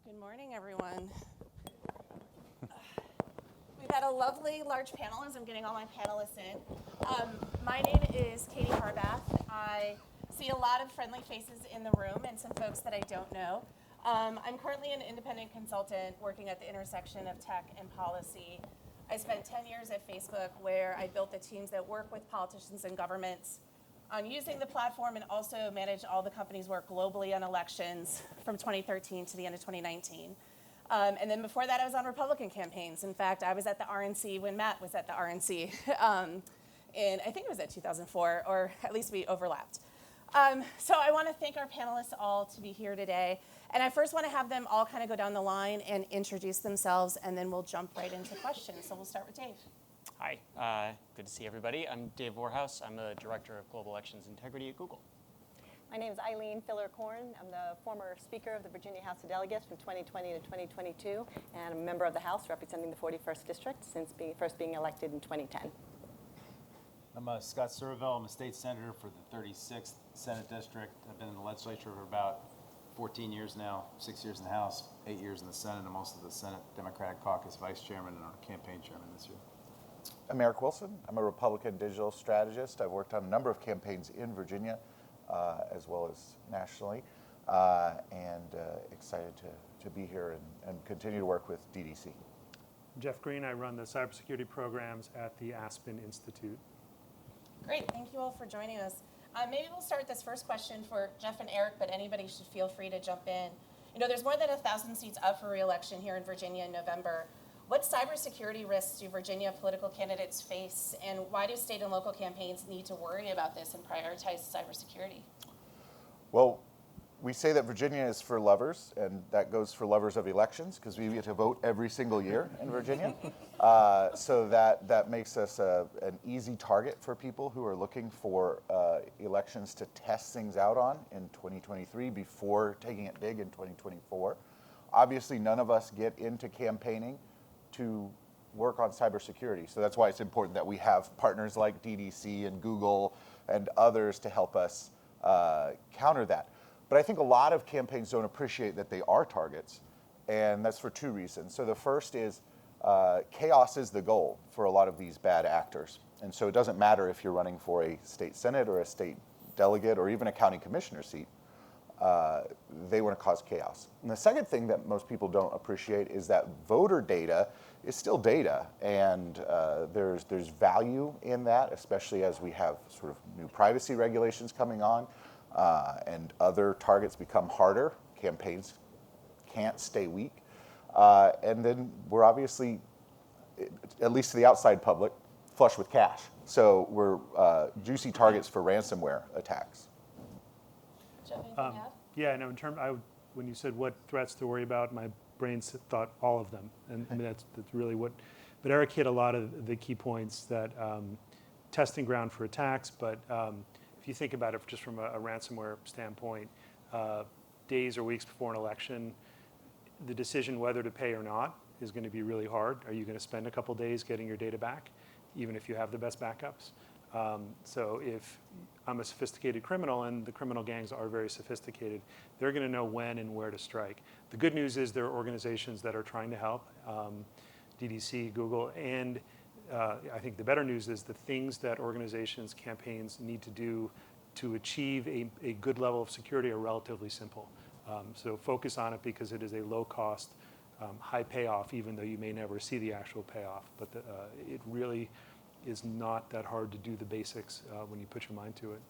S7: Good morning, everyone. We've got a lovely large panel as I'm getting all my panelists in. My name is Katie Harbath. I see a lot of friendly faces in the room and some folks that I don't know. I'm currently an independent consultant working at the intersection of tech and policy. I spent 10 years at Facebook where I built the teams that work with politicians and governments on using the platform, and also manage all the company's work globally on elections from 2013 to the end of 2019. And then before that, I was on Republican campaigns. In fact, I was at the RNC when Matt was at the RNC. I think it was at 2004, or at least we overlapped. So I want to thank our panelists all to be here today. And I first want to have them all kind of go down the line and introduce themselves, and then we'll jump right into questions. So we'll start with Dave.
S8: Hi, good to see everybody. I'm Dave Warhouse. I'm the Director of Global Elections Integrity at Google.
S9: My name is Eileen Filler-Korn. I'm the former Speaker of the Virginia House of Delegates from 2020 to 2022, and I'm a member of the House representing the 41st District since first being elected in 2010.
S10: I'm Scott Surville. I'm a state senator for the 36th Senate District. I've been in the legislature for about 14 years now, 6 years in the House, 8 years in the Senate. I'm also the Senate Democratic Caucus Vice Chairman and our campaign chairman this year.
S11: I'm Eric Wilson. I'm a Republican digital strategist. I've worked on a number of campaigns in Virginia as well as nationally, and excited to be here and continue to work with DDC.
S12: I'm Jeff Green. I run the cybersecurity programs at the Aspen Institute.
S7: Great, thank you all for joining us. Maybe we'll start with this first question for Jeff and Eric, but anybody should feel free to jump in. There's more than 1,000 seats up for re-election here in Virginia in November. What cybersecurity risks do Virginia political candidates face, and why do state and local campaigns need to worry about this and prioritize cybersecurity?
S11: Well, we say that Virginia is for lovers, and that goes for lovers of elections, because we get to vote every single year in Virginia. So that makes us an easy target for people who are looking for elections to test things out on in 2023 before taking it big in 2024. obviously, none of us get into campaigning to work on cybersecurity. So that's why it's important that we have partners like DDC and Google and others to help us counter that. But I think a lot of campaigns don't appreciate that they are targets, and that's for two reasons. So the first is chaos is the goal for a lot of these bad actors. And so it doesn't matter if you're running for a state senate or a state delegate or even a county commissioner seat. They want to cause chaos. And the second thing that most people don't appreciate is that voter data is still data, and there's value in that, especially as we have sort of new privacy regulations coming on, and other targets become harder. Campaigns can't stay weak. And then we're obviously, at least to the outside public, flush with cash. So we're juicy targets for ransomware attacks.
S7: Jeff, anything to add?
S12: Yeah, no, when you said what threats to worry about, my brain thought all of them. And I mean, that's really what, but Eric hit a lot of the key points that testing ground for attacks, but if you think about it just from a ransomware standpoint, days or weeks before an election, the decision whether to pay or not is going to be really hard. Are you going to spend a couple days getting your data back, even if you have the best backups? So if I'm a sophisticated criminal, and the criminal gangs are very sophisticated, they're going to know when and where to strike. The good news is there are organizations that are trying to help, DDC, Google, and I think the better news is the things that organizations, campaigns need to do to achieve a good level of security are relatively simple. So focus on it because it is a low cost, high payoff, even though you may never see the actual payoff. But it really is not that hard to do the basics when you put your mind to it.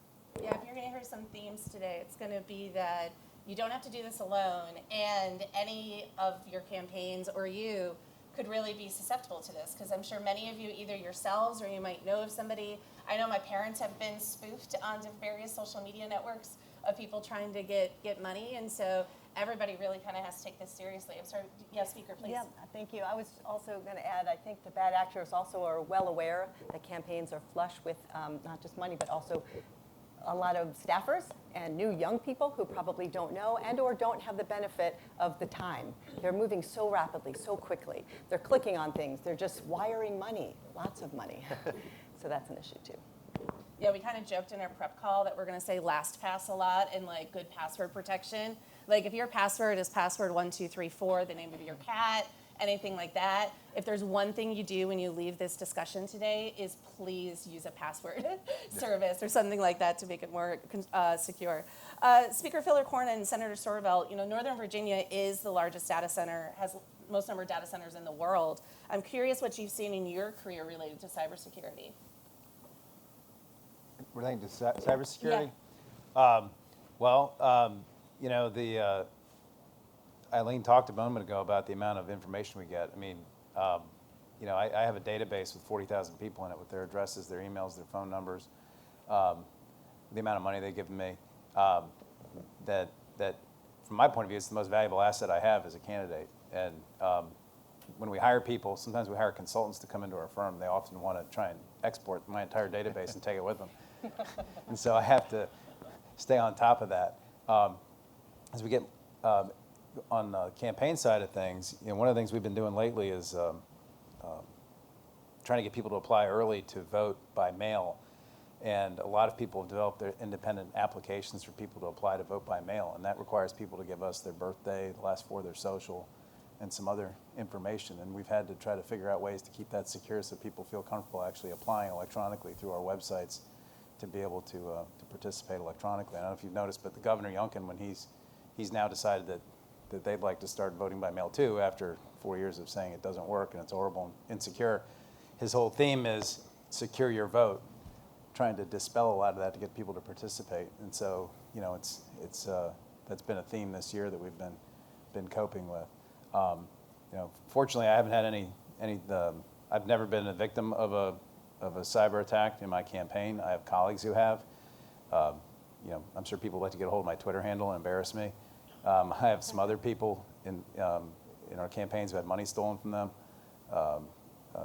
S7: Yeah, if you're going to hear some themes today, it's going to be that you don't have to do this alone, and any of your campaigns or you could really be susceptible to this, because I'm sure many of you, either yourselves or you might know of somebody. I know my parents have been spoofed on various social media networks of people trying to get money, and so everybody really kind of has to take this seriously. I'm sorry, yes, speaker, please.
S9: Yeah, thank you. I was also going to add, I think the bad actors also are well aware that campaigns are flush with not just money, but also a lot of staffers and new young people who probably don't know and or don't have the benefit of the time. They're moving so rapidly, so quickly. They're clicking on things. They're just wiring money, lots of money. So that's an issue too.
S7: Yeah, we kind of joked in our prep call that we're going to say LastPass a lot and like good password protection. Like if your password is password 1234, the name of your cat, anything like that, if there's one thing you do when you leave this discussion today is please use a password service or something like that to make it more secure. Speaker Filler-Corn and Senator Storvelt, Northern Virginia is the largest data center, has most number of data centers in the world. I'm curious what you've seen in your career related to cybersecurity.
S10: Relating to cybersecurity?
S7: Yeah.
S10: Eileen talked a moment ago about the amount of information we get. I mean, I have a database with 40,000 people in it with their addresses, their emails, their phone numbers, the amount of money they've given me. That from my point of view, it's the most valuable asset I have as a candidate. And when we hire people, sometimes we hire consultants to come into our firm. They often want to try and export my entire database and take it with them. And so I have to stay on top of that. As we get on the campaign side of things, one of the things we've been doing lately is trying to get people to apply early to vote by mail. And a lot of people have developed their independent applications for people to apply to vote by mail. And that requires people to give us their birthday, the last four of their social, and some other information. And we've had to try to figure out ways to keep that secure so people feel comfortable actually applying electronically through our websites to be able to participate electronically. I don't know if you've noticed, but the Governor Youngkin, when he's now decided that they'd like to start voting by mail too after 4 years of saying it doesn't work and it's horrible and insecure. His whole theme is secure your vote, trying to dispel a lot of that to get people to participate. And so, it's that's been a theme this year that we've been coping with. Fortunately, I haven't had any I've never been a victim of a cyber attack in my campaign. I have colleagues who have. I'm sure people like to get a hold of my Twitter handle and embarrass me. I have some other people in our campaigns who had money stolen from them.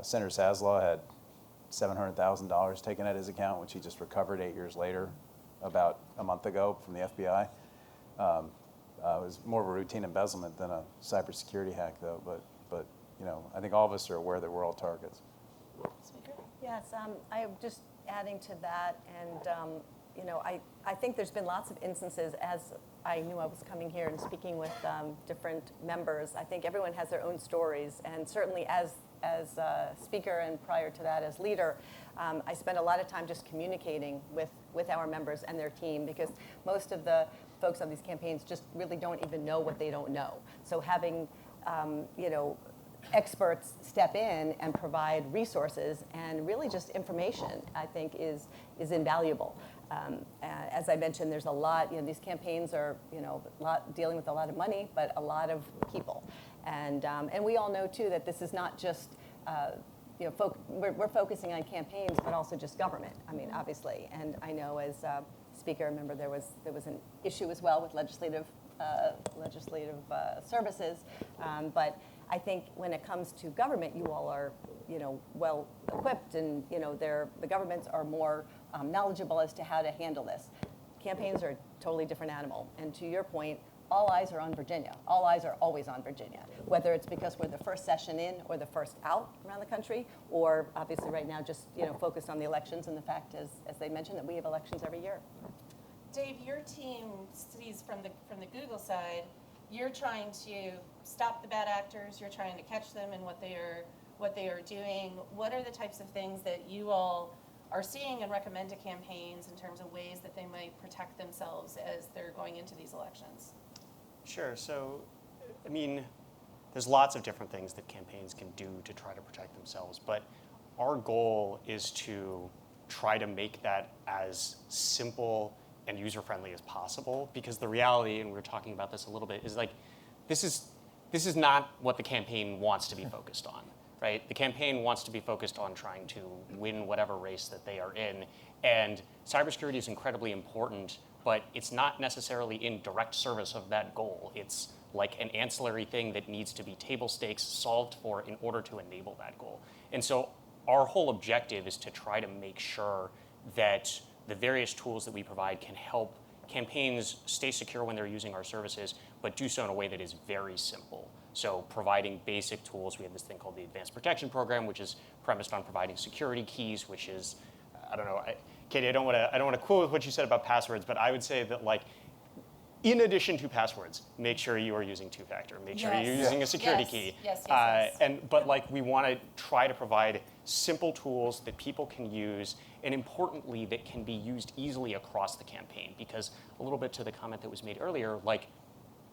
S10: Senator Saslaw had $700,000 taken at his account, which he just recovered 8 years later, about a month ago from the FBI. It was more of a routine embezzlement than a cybersecurity hack, though. But you know, I think all of us are aware that we're all targets.
S9: Yes, I am just adding to that, and you know, I think there's been lots of instances, as I knew I was coming here and speaking with different members. I think everyone has their own stories, and certainly as speaker and prior to that as leader, I spend a lot of time just communicating with our members and their team, because most of the folks on these campaigns just really don't even know what they don't know. So having you know, experts step in and provide resources and really just information, I think is invaluable. As I mentioned, there's a lot, you know, these campaigns are, you know, dealing with a lot of money, but a lot of people. And we all know too that this is not just, you know, we're focusing on campaigns, but also just government. I mean, obviously, and I know as speaker, I remember there was an issue as well with legislative services, but I think when it comes to government, you all are, you know, well equipped, and you know, the governments are more knowledgeable as to how to handle this. Campaigns are a totally different animal, and to your point, all eyes are on Virginia. All eyes are always on Virginia, whether it's because we're the first session in or the first out around the country, or obviously right now just, you know, focused on the elections and the fact, as they mentioned, that we have elections every year.
S7: Dave, your team sees from the Google side, you're trying to stop the bad actors, you're trying to catch them in what they are doing. What are the types of things that you all are seeing and recommend to campaigns in terms of ways that they might protect themselves as they're going into these elections?
S8: Sure. So, I mean, there's lots of different things that campaigns can do to try to protect themselves, but our goal is to try to make that as simple and user-friendly as possible, because the reality, and we were talking about this a little bit, is like, this is not what the campaign wants to be focused on, right? The campaign wants to be focused on trying to win whatever race that they are in, and cybersecurity is incredibly important, but it's not necessarily in direct service of that goal. It's like an ancillary thing that needs to be table stakes solved for in order to enable that goal. And so our whole objective is to try to make sure that the various tools that we provide can help campaigns stay secure when they're using our services, but do so in a way that is very simple. So providing basic tools, we have this thing called the Advanced Protection Program, which is premised on providing security keys, which is, I don't know, Katie, I don't want to quote what you said about passwords, but I would say that, like, in addition to passwords, make sure you are using two-factor. Make sure you're using a security key.
S7: Yes.
S8: But like, we want to try to provide simple tools that people can use, and importantly, that can be used easily across the campaign. Because a little bit to the comment that was made earlier, like,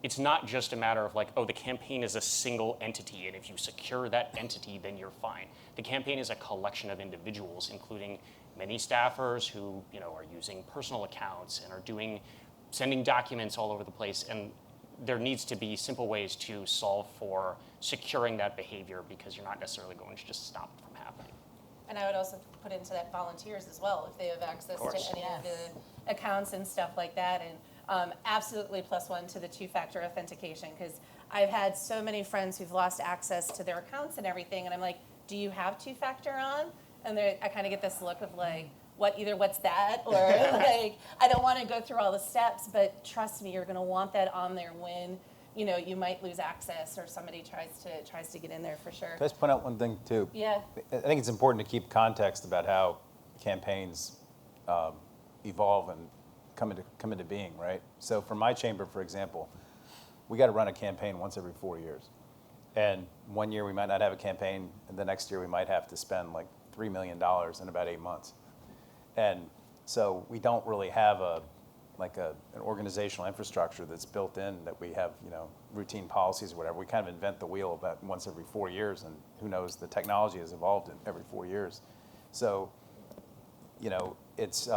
S8: it's not just a matter of like, oh, the campaign is a single entity, and if you secure that entity, then you're fine. The campaign is a collection of individuals, including many staffers who, you know, are using personal accounts and are sending documents all over the place, and there needs to be simple ways to solve for securing that behavior, because you're not necessarily going to just stop it from happening.
S7: And I would also put into that volunteers as well, if they have access to any of the accounts and stuff like that. And absolutely +1 to the two-factor authentication, because I've had so many friends who've lost access to their accounts and everything, and I'm like, do you have two-factor on? And I kind of get this look of like, what's that? Or like, I don't want to go through all the steps, but trust me, you're going to want that on there when, you know, you might lose access or somebody tries to get in there for sure.
S10: Can I just point out one thing too?
S7: Yeah.
S10: I think it's important to keep context about how campaigns evolve and come into being, right? So for my chamber, for example, we got to run a campaign once every 4 years. And one year we might not have a campaign, and the next year we might have to spend like $3 million in about 8 months. And so we don't really have an organizational infrastructure that's built in, that we have, you know, routine policies or whatever. We kind of invent the wheel about once every 4 years, and who knows, the technology has evolved in every 4 years. So, you know, it's,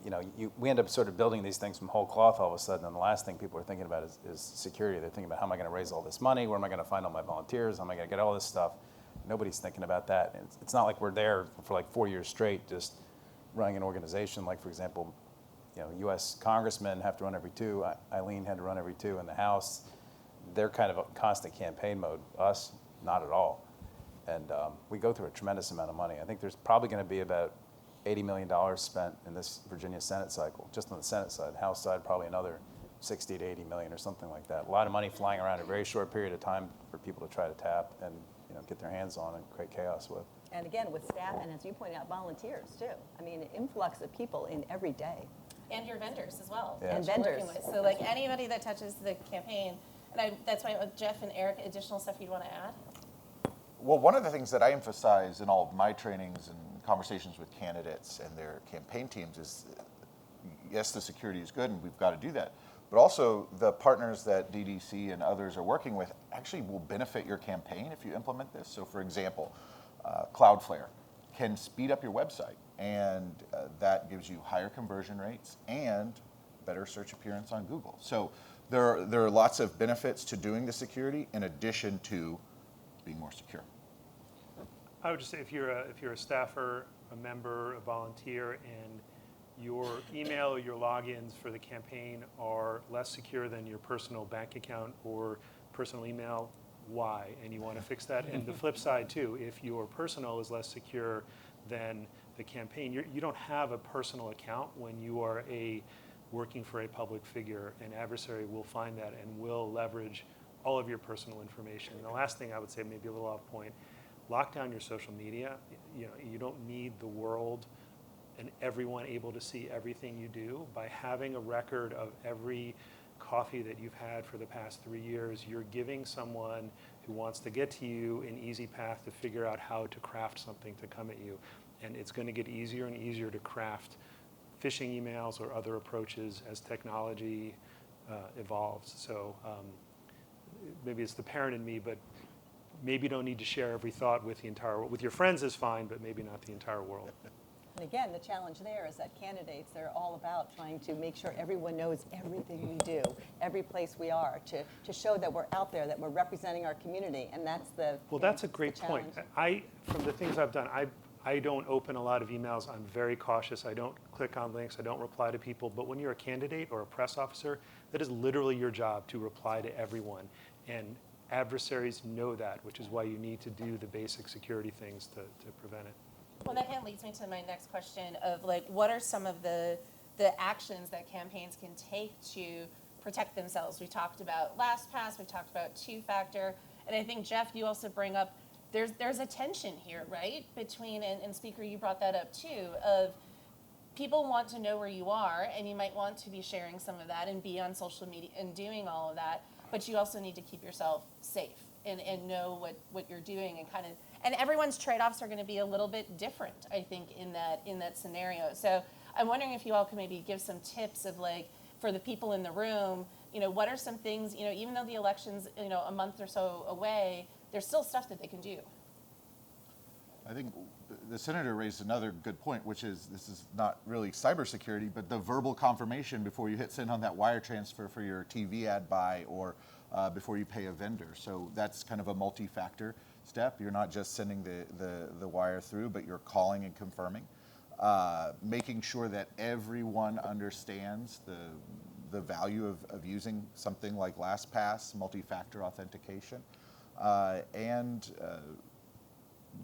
S10: you know, we end up sort of building these things from whole cloth all of a sudden, and the last thing people are thinking about is security. They're thinking about, how am I going to raise all this money? Where am I going to find all my volunteers? How am I going to get all this stuff? Nobody's thinking about that. And it's not like we're there for like 4 years straight just running an organization. Like, for example, you know, U.S. congressmen have to run every 2. Eileen had to run every 2 in the House. They're kind of a constant campaign mode. Us, not at all. And we go through a tremendous amount of money. I think there's probably going to be about $80 million spent in this Virginia Senate cycle, just on the Senate side. House side, probably another 60 to 80 million or something like that. A lot of money flying around in a very short period of time for people to try to tap and get their hands on and create chaos with.
S9: And again, with staff, and as you point out, volunteers too. I mean, an influx of people in every day.
S7: And your vendors as well.
S10: Yeah.
S9: And
S7: that you're
S9: vendors.
S7: working with. So like anybody that touches the campaign, and that's why Jeff and Eric, additional stuff you'd want to add?
S11: Well, one of the things that I emphasize in all of my trainings and conversations with candidates and their campaign teams is, yes, the security is good and we've got to do that, but also the partners that DDC and others are working with actually will benefit your campaign if you implement this. So for example, Cloudflare can speed up your website, and that gives you higher conversion rates and better search appearance on Google. So there are lots of benefits to doing the security in addition to being more secure.
S12: I would just say if you're a staffer, a member, a volunteer, and your email or your logins for the campaign are less secure than your personal bank account or personal email, why? And you want to fix that. And the flip side too, if your personal is less secure than the campaign, you don't have a personal account when you are working for a public figure. An adversary will find that and will leverage all of your personal information. And the last thing I would say, maybe a little off point, lock down your social media. You don't need the world and everyone able to see everything you do. By having a record of every coffee that you've had for the past 3 years, you're giving someone who wants to get to you an easy path to figure out how to craft something to come at you. And it's going to get easier and easier to craft phishing emails or other approaches as technology evolves. So maybe it's the parent in me, but maybe you don't need to share every thought with the entire world. With your friends is fine, but maybe not the entire world.
S9: And again, the challenge there is that candidates, they're all about trying to make sure everyone knows everything we do, every place we are, to show that we're out there, that we're representing our community, and that's the
S12: Well, that's a great point. From the things I've done, I don't open a lot of emails. I'm very cautious. I don't click on links. I don't reply to people. But when you're a candidate or a press officer, that is literally your job to reply to everyone. And adversaries know that, which is why you need to do the basic security things to prevent it.
S7: Well, that kind of leads me to my next question of like, what are some of the actions that campaigns can take to protect themselves? We talked about LastPass, we talked about two-factor, and I think, Jeff, you also bring up, there's a tension here, right? Between, and Speaker, you brought that up too, of people want to know where you are, and you might want to be sharing some of that and be on social media and doing all of that, but you also need to keep yourself safe and know what you're doing and everyone's trade-offs are going to be a little bit different, I think, in that scenario. So I'm wondering if you all could maybe give some tips of like, for the people in the room, what are some things, even though the election's, a month or so away, there's still stuff that they can do.
S11: I think the senator raised another good point, which is this is not really cybersecurity, but the verbal confirmation before you hit send on that wire transfer for your TV ad buy or before you pay a vendor. So that's kind of a multi-factor step. You're not just sending the wire through, but you're calling and confirming. Making sure that everyone understands the value of using something like LastPass, multi-factor authentication, and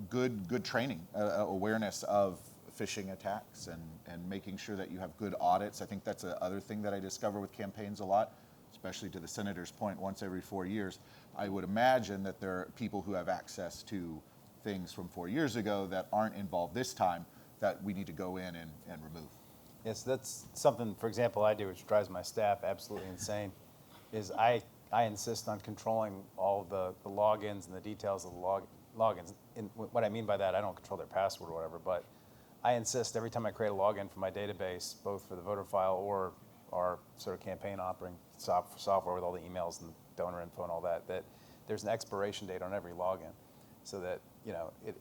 S11: good training, awareness of phishing attacks, and making sure that you have good audits. I think that's the other thing that I discover with campaigns a lot, especially to the senator's point, once every 4 years. I would imagine that there are people who have access to things from 4 years ago that aren't involved this time that we need to go in and remove.
S10: Yes, that's something, for example, I do, which drives my staff absolutely insane, is I insist on controlling all the logins and the details of the logins. And what I mean by that, I don't control their password or whatever, but I insist every time I create a login for my database, both for the voter file or our sort of campaign operating software with all the emails and donor info and all that, that there's an expiration date on every login so that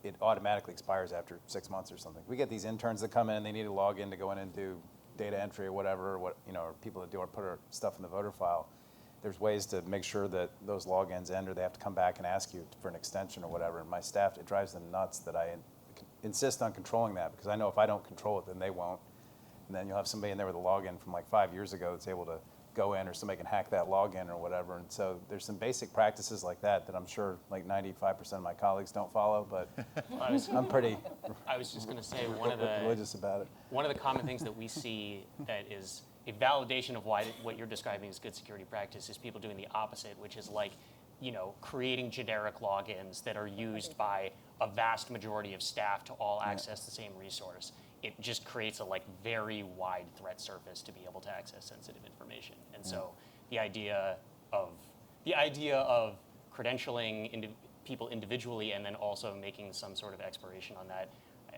S10: it automatically expires after 6 months or something. We get these interns that come in and they need a login to go in and do data entry or whatever, or people that do or put our stuff in the voter file. There's ways to make sure that those logins end, or they have to come back and ask you for an extension or whatever. And my staff, it drives them nuts that I insist on controlling that, because I know if I don't control it, then they won't. And then you'll have somebody in there with a login from like 5 years ago that's able to go in, or somebody can hack that login or whatever. And so there's some basic practices like that I'm sure like 95% of my colleagues don't follow, but I'm pretty
S13: I was just going to say one of the
S10: religious about it.
S13: One of the common things that we see that is
S8: a validation of what you're describing as good security practice is people doing the opposite, which is like, creating generic logins that are used by a vast majority of staff to all access the same resource. It just creates a very wide threat surface to be able to access sensitive information. And so the idea of credentialing people individually and then also making some sort of expiration on that,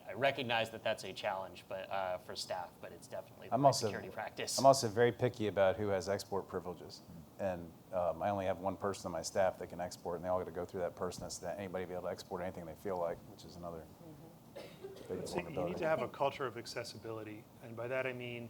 S8: I recognize that that's a challenge, but for staff, but it's definitely the right security practice.
S10: I'm also very picky about who has export privileges. And I only have one person on my staff that can export, and they all got to go through that person. That's that anybody be able to export anything they feel like, which is another big
S12: So you
S10: vulnerability.
S12: need to have a culture of accessibility. And by that I mean,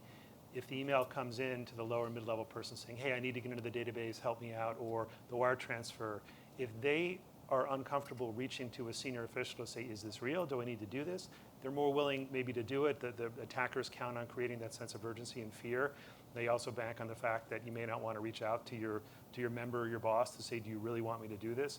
S12: if the email comes in to the lower mid-level person saying, hey, I need to get into the database, help me out, or the wire transfer, if they are uncomfortable reaching to a senior official to say, is this real? Do I need to do this? They're more willing maybe to do it. The attackers count on creating that sense of urgency and fear. They also bank on the fact that you may not want to reach out to your member or your boss to say, do you really want me to do this?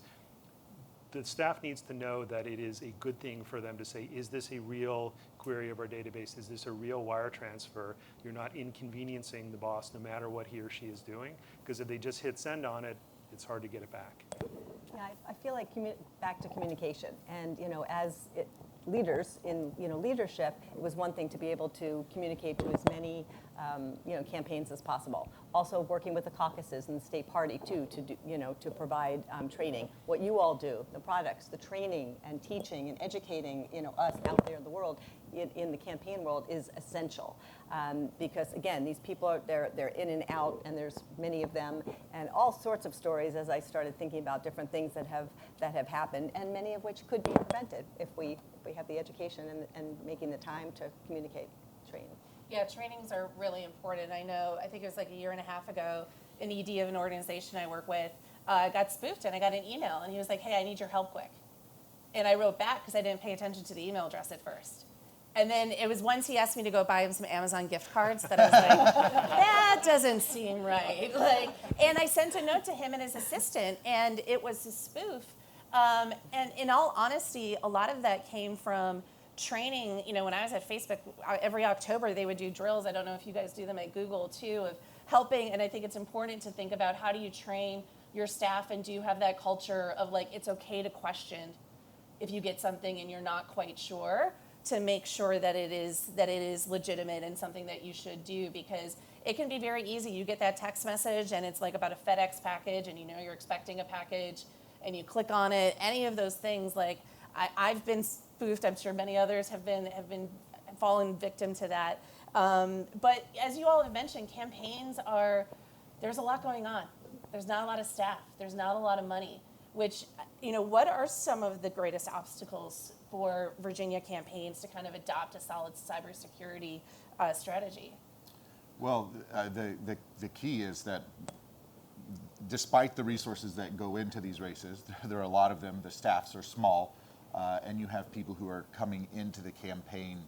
S12: The staff needs to know that it is a good thing for them to say, is this a real query of our database? Is this a real wire transfer? You're not inconveniencing the boss no matter what he or she is doing, because if they just hit send on it, it's hard to get it back.
S9: Yeah, I feel like back to communication, and as leaders in leadership, it was one thing to be able to communicate to as many campaigns as possible. Also working with the caucuses and the state party too to do, to provide training. What you all do, the products, the training and teaching and educating us out there in the world, in the campaign world, is essential because again, these people are they're in and out, and there's many of them, and all sorts of stories. As I started thinking about different things that have happened, and many of which could be prevented if we have the education and making the time to communicate, train.
S7: Yeah, trainings are really important. I think it was like a year and a half ago, an ED of an organization I work with got spoofed, and I got an email, and he was like, hey, I need your help quick. And I wrote back because I didn't pay attention to the email address at first. And then it was once he asked me to go buy him some Amazon gift cards that I was like, that doesn't seem right. And I sent a note to him and his assistant, and it was a spoof. And in all honesty, a lot of that came from training. When I was at Facebook, every October they would do drills. I don't know if you guys do them at Google too, of helping. And I think it's important to think about, how do you train your staff, and do you have that culture of it's okay to question if you get something and you're not quite sure, to make sure that it is legitimate and something that you should do, because it can be very easy. You get that text message and it's about a FedEx package, and you're expecting a package, and you click on it. Any of those things, I've been spoofed. I'm sure many others have been fallen victim to that. But as you all have mentioned, campaigns there's a lot going on. There's not a lot of staff. There's not a lot of money. Which, what are some of the greatest obstacles for Virginia campaigns to kind of adopt a solid cybersecurity strategy?
S11: Well, the key is that despite the resources that go into these races, there are a lot of them, the staffs are small, and you have people who are coming into the campaign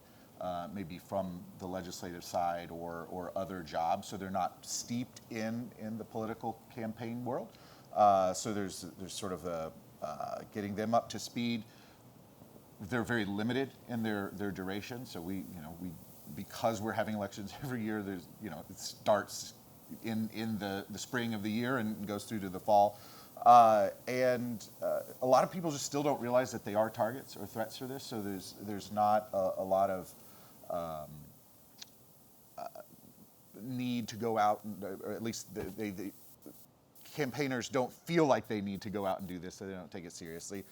S11: maybe from the legislative side or other jobs, so they're not steeped in the political campaign world. So there's sort of getting them up to speed. They're very limited in their duration. So because we're having elections every year, it starts in the spring of the year and goes through to the fall. And a lot of people just still don't realize that they are targets or threats for this. So there's not a lot of need to go out, or at least the campaigners don't feel like they need to go out and do this, so they don't take it seriously.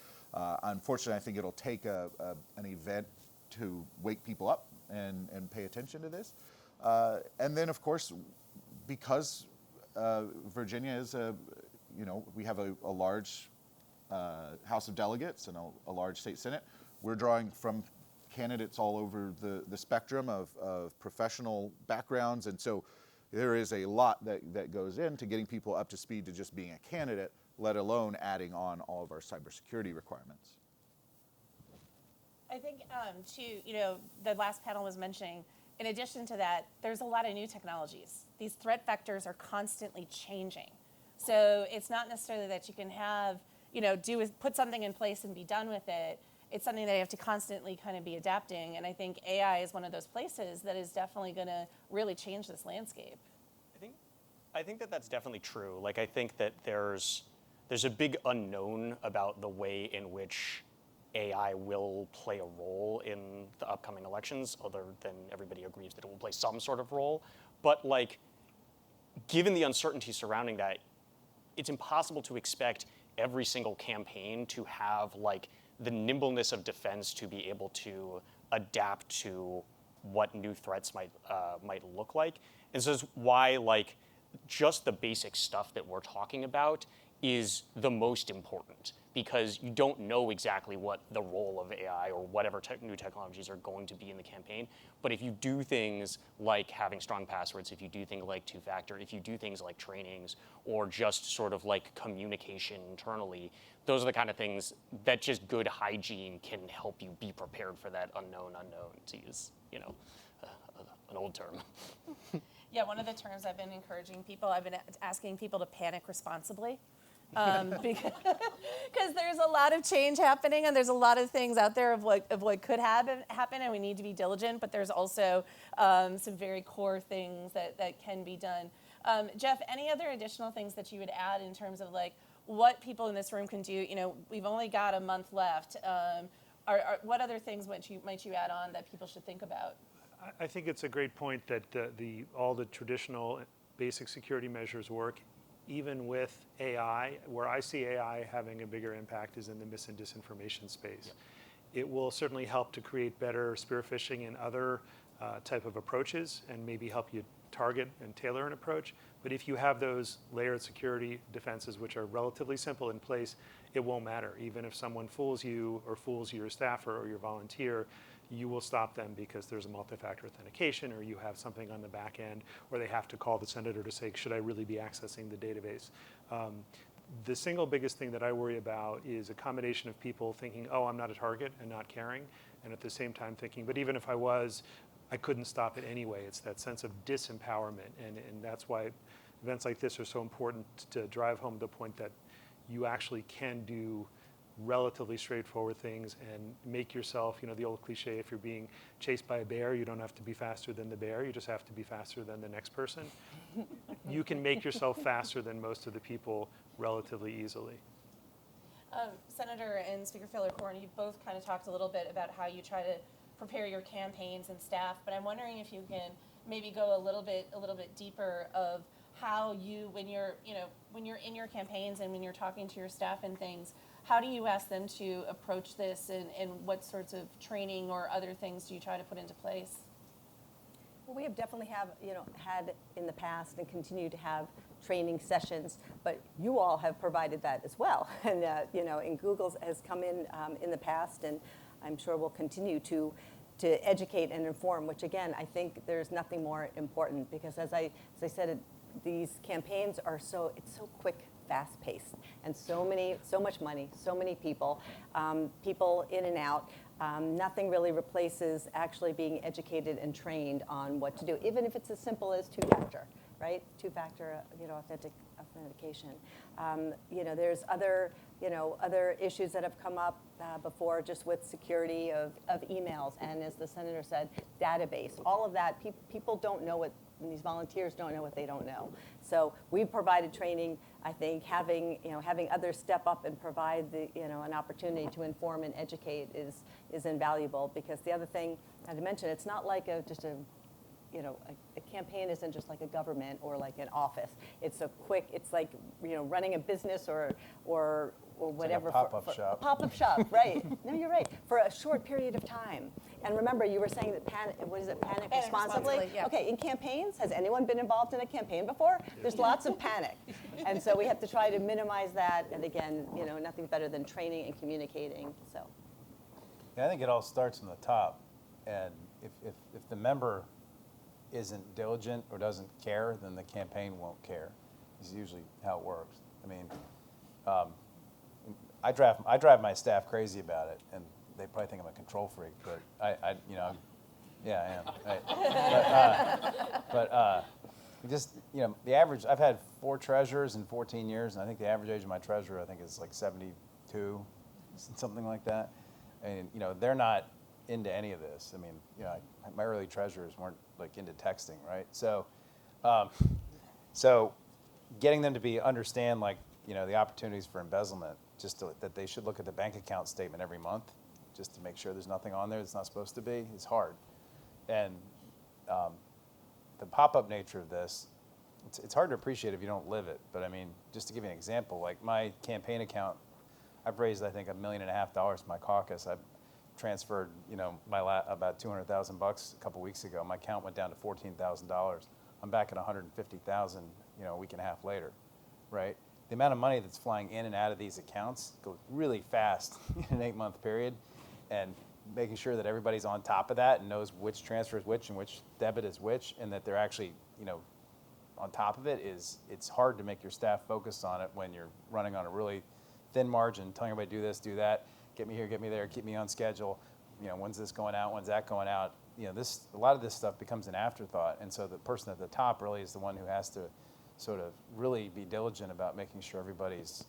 S11: Unfortunately, I think it'll take an event to wake people up and pay attention to this. And then, of course, because Virginia is we have a large House of Delegates and a large state Senate, we're drawing from candidates all over the spectrum of professional backgrounds, and so there is a lot that goes into getting people up to speed to just being a candidate, let alone adding on all of our cybersecurity requirements.
S7: I think, the last panel was mentioning, in addition to that, there's a lot of new technologies. These threat vectors are constantly changing. So it's not necessarily that you can have, put something in place and be done with it. It's something that you have to constantly kind of be adapting. And I think AI is one of those places that is definitely going to really change this landscape.
S8: I think that that's definitely true. Like, I think that there's a big unknown about the way in which AI will play a role in the upcoming elections, other than everybody agrees that it will play some sort of role. But like, given the uncertainty surrounding that, it's impossible to expect every single campaign to have like the nimbleness of defense to be able to adapt to what new threats might look like. And so that's why like just the basic stuff that we're talking about is the most important, because you don't know exactly what the role of AI or whatever new technologies are going to be in the campaign. But if you do things like having strong passwords, if you do things like two-factor, if you do things like trainings, or just sort of like communication internally, those are the kind of things that just good hygiene can help you be prepared for that unknown, to use, an old term.
S7: Yeah, one of the terms I've been encouraging people, I've been asking people to panic responsibly. Because there's a lot of change happening, and there's a lot of things out there of what could happen, and we need to be diligent, but there's also some very core things that can be done. Jeff, any other additional things that you would add in terms of like what people in this room can do? We've only got a month left. What other things might you add on that people should think about?
S12: I think it's a great point that all the traditional basic security measures work. Even with AI, where I see AI having a bigger impact is in the mis and disinformation space. Yeah. It will certainly help to create better spear phishing and other type of approaches, and maybe help you target and tailor an approach. But if you have those layered security defenses, which are relatively simple in place, it won't matter. Even if someone fools you or fools your staffer or your volunteer, you will stop them because there's a multi-factor authentication, or you have something on the back end, or they have to call the senator to say, should I really be accessing the database? The single biggest thing that I worry about is a combination of people thinking, oh, I'm not a target, and not caring, and at the same time thinking, but even if I was, I couldn't stop it anyway. It's that sense of disempowerment, and that's why events like this are so important to drive home the point that you actually can do relatively straightforward things and make yourself, the old cliche, if you're being chased by a bear, you don't have to be faster than the bear, you just have to be faster than the next person. You can make yourself faster than most of the people relatively easily.
S7: Senator and Speaker Filler-Corn, you both kind of talked a little bit about how you try to prepare your campaigns and staff, but I'm wondering if you can maybe go a little bit deeper of how you, when you're in your campaigns and when you're talking to your staff and things, how do you ask them to approach this, and what sorts of training or other things do you try to put into place?
S9: Well, we have definitely had in the past and continue to have training sessions, but you all have provided that as well. And, and Google has come in the past, and I'm sure will continue to educate and inform, which again, I think there's nothing more important, because as I said, these campaigns are it's so quick, fast-paced, and so much money, so many people, people in and out. Nothing really replaces actually being educated and trained on what to do, even if it's as simple as two-factor, right? Two-factor, authentication. There's other issues that have come up before, just with security of emails, and as the senator said, database. All of that, people don't know what. And these volunteers don't know what they don't know. So we've provided training. I think having others step up and provide an opportunity to inform and educate is invaluable, because the other thing I'd mention, it's not like a campaign isn't just like a government or like an office. It's like running a business or whatever.
S10: Like a pop-up shop.
S9: A pop-up shop, right. No, you're right. For a short period of time. And remember, you were saying that panic responsibly?
S7: Yeah.
S9: Okay, in campaigns, has anyone been involved in a campaign before? There's lots of panic. And so we have to try to minimize that. And again, nothing better than training and communicating, so.
S10: Yeah, I think it all starts from the top. And if the member isn't diligent or doesn't care, then the campaign won't care. Is usually how it works. I mean, I drive my staff crazy about it, and they probably think I'm a control freak, but I am. Just the average. I've had 4 treasurers in 14 years, and I think the average age of my treasurer, I think, is like 72, something like that. And they're not into any of this. I mean, my early treasurers weren't like into texting, right? So getting them to understand like, the opportunities for embezzlement, that they should look at the bank account statement every month, just to make sure there's nothing on there that's not supposed to be, is hard. And the pop-up nature of this, it's hard to appreciate if you don't live it. But I mean, just to give you an example, like my campaign account, I've raised, I think, $1.5 million to my caucus. I've transferred, about $200,000 a couple weeks ago. My account went down to $14,000. I'm back at $150,000, a week and a half later, right? The amount of money that's flying in and out of these accounts goes really fast in an 8-month period, and making sure that everybody's on top of that and knows which transfer is which and which debit is which, and that they're actually, on top of it it's hard to make your staff focus on it when you're running on a really thin margin, telling everybody do this, do that, get me here, get me there, keep me on schedule. When's this going out? When's that going out? A lot of this stuff becomes an afterthought, and so the person at the top really is the one who has to sort of really be diligent about making sure everybody's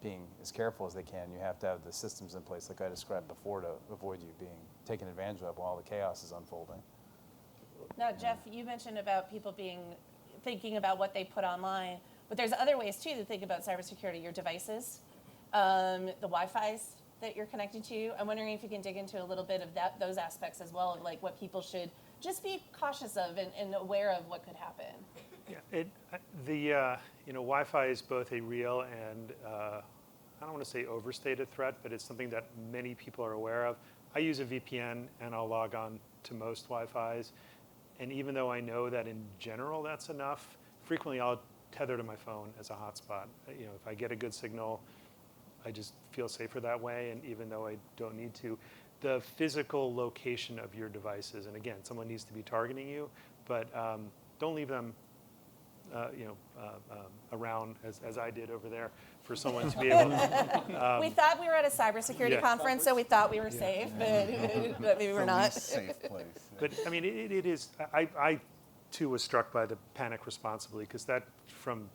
S10: being as careful as they can. You have to have the systems in place, like I described before, to avoid you being taken advantage of while the chaos is unfolding.
S7: Now, Jeff, you mentioned about people thinking about what they put online, but there's other ways too to think about cybersecurity. Your devices, the Wi-Fi's that you're connected to. I'm wondering if you can dig into a little bit of those aspects as well, of like what people should just be cautious of and aware of what could happen.
S12: Yeah, Wi-Fi is both a real and I don't want to say overstated threat, but it's something that many people are aware of. I use a VPN and I'll log on to most Wi-Fis, and even though I know that in general that's enough, frequently I'll tether to my phone as a hotspot. If I get a good signal, I just feel safer that way, and even though I don't need to. The physical location of your devices, and again, someone needs to be targeting you, but don't leave them around as I did over there for someone to be able to.
S7: We thought we were at a cybersecurity conference, so we thought we were safe, but maybe we're not.
S11: Safe place.
S12: But I mean, it is, I too was struck by the panic responsibly, because that, from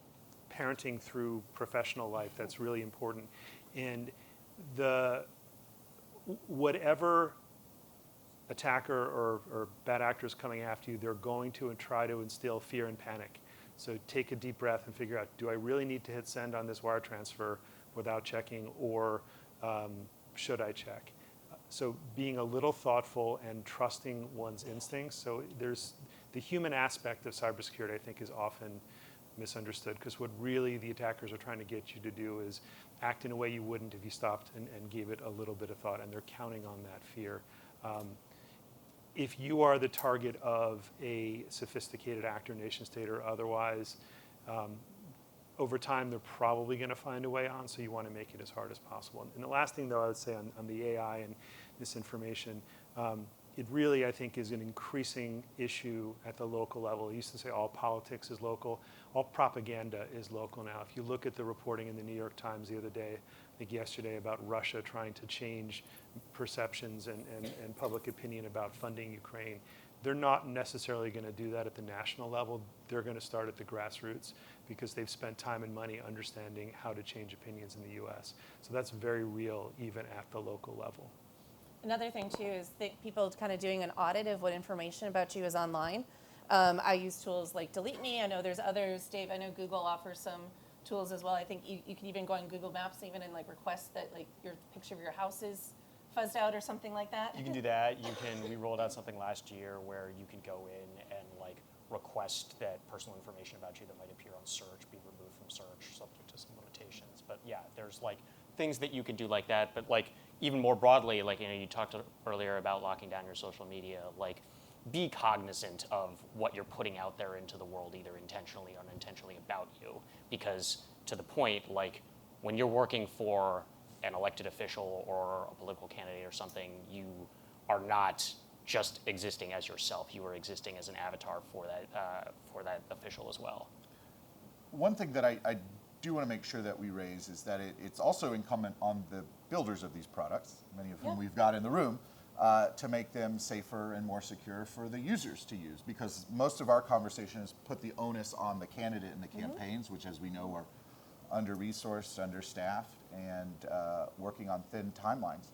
S12: parenting through professional life, that's really important. And whatever attacker or bad actors coming after you, they're going to try to instill fear and panic. So take a deep breath and figure out, do I really need to hit send on this wire transfer without checking, or should I check? So being a little thoughtful and trusting one's instincts. So there's the human aspect of cybersecurity, I think, is often misunderstood, because what really the attackers are trying to get you to do is act in a way you wouldn't if you stopped and gave it a little bit of thought, and they're counting on that fear. If you are the target of a sophisticated actor, nation state, or otherwise, over time they're probably going to find a way on, so you want to make it as hard as possible. And the last thing, though, I would say on the AI and misinformation, it really, I think, is an increasing issue at the local level. I used to say all politics is local. All propaganda is local now. If you look at the reporting in the New York Times the other day, I think yesterday, about Russia trying to change perceptions and public opinion about funding Ukraine, they're not necessarily going to do that at the national level. They're going to start at the grassroots, because they've spent time and money understanding how to change opinions in the US. So that's very real, even at the local level.
S7: Another thing too is people kind of doing an audit of what information about you is online. I use tools like Delete Me. I know there's others. Dave, I know Google offers some tools as well. I think you can even go on Google Maps even and like request that like your picture of your house is fuzzed out or something like that.
S8: You can do that. We rolled out something last year where you can go in and like request that personal information about you that might appear on search be removed from search, subject to some limitations. But yeah, there's like things that you can do like that. But like even more broadly, like you talked earlier about locking down your social media, like be cognizant of what you're putting out there into the world, either intentionally or unintentionally, about you. Because to the point, like when you're working for an elected official or a political candidate or something, you are not just existing as yourself. You are existing as an avatar for that official as well.
S11: One thing that I do want to make sure that we raise is that it's also incumbent on the builders of these products, many of whom we've got in the room, to make them safer and more secure for the users to use, because most of our conversation has put the onus on the candidate and the campaigns, which, as we know, are under-resourced, understaffed, and working on thin timelines.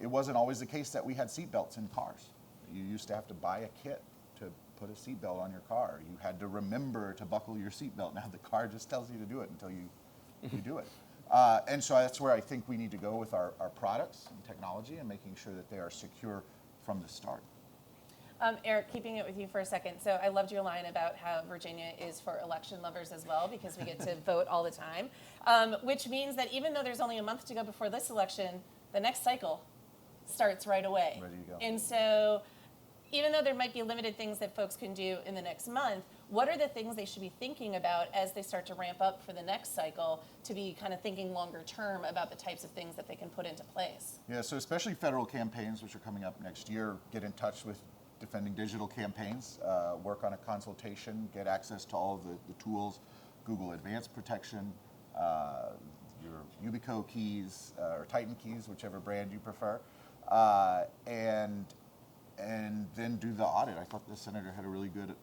S11: It wasn't always the case that we had seatbelts in cars. You used to have to buy a kit to put a seatbelt on your car. You had to remember to buckle your seatbelt. Now the car just tells you to do it until you do it. And so that's where I think we need to go with our products and technology and making sure that they are secure from the start.
S7: Eric, keeping it with you for a second. So I loved your line about how Virginia is for election lovers as well, because we get to vote all the time, which means that even though there's only a month to go before this election, the next cycle starts right away.
S11: Ready to go.
S7: And so even though there might be limited things that folks can do in the next month, what are the things they should be thinking about as they start to ramp up for the next cycle to be kind of thinking longer term about the types of things that they can put into place?
S11: Yeah, so especially federal campaigns, which are coming up next year, get in touch with Defending Digital Campaigns, work on a consultation, get access to all of the tools, Google Advanced Protection, your Yubico keys or Titan keys, whichever brand you prefer, and then do the audit. I thought the senator had a really good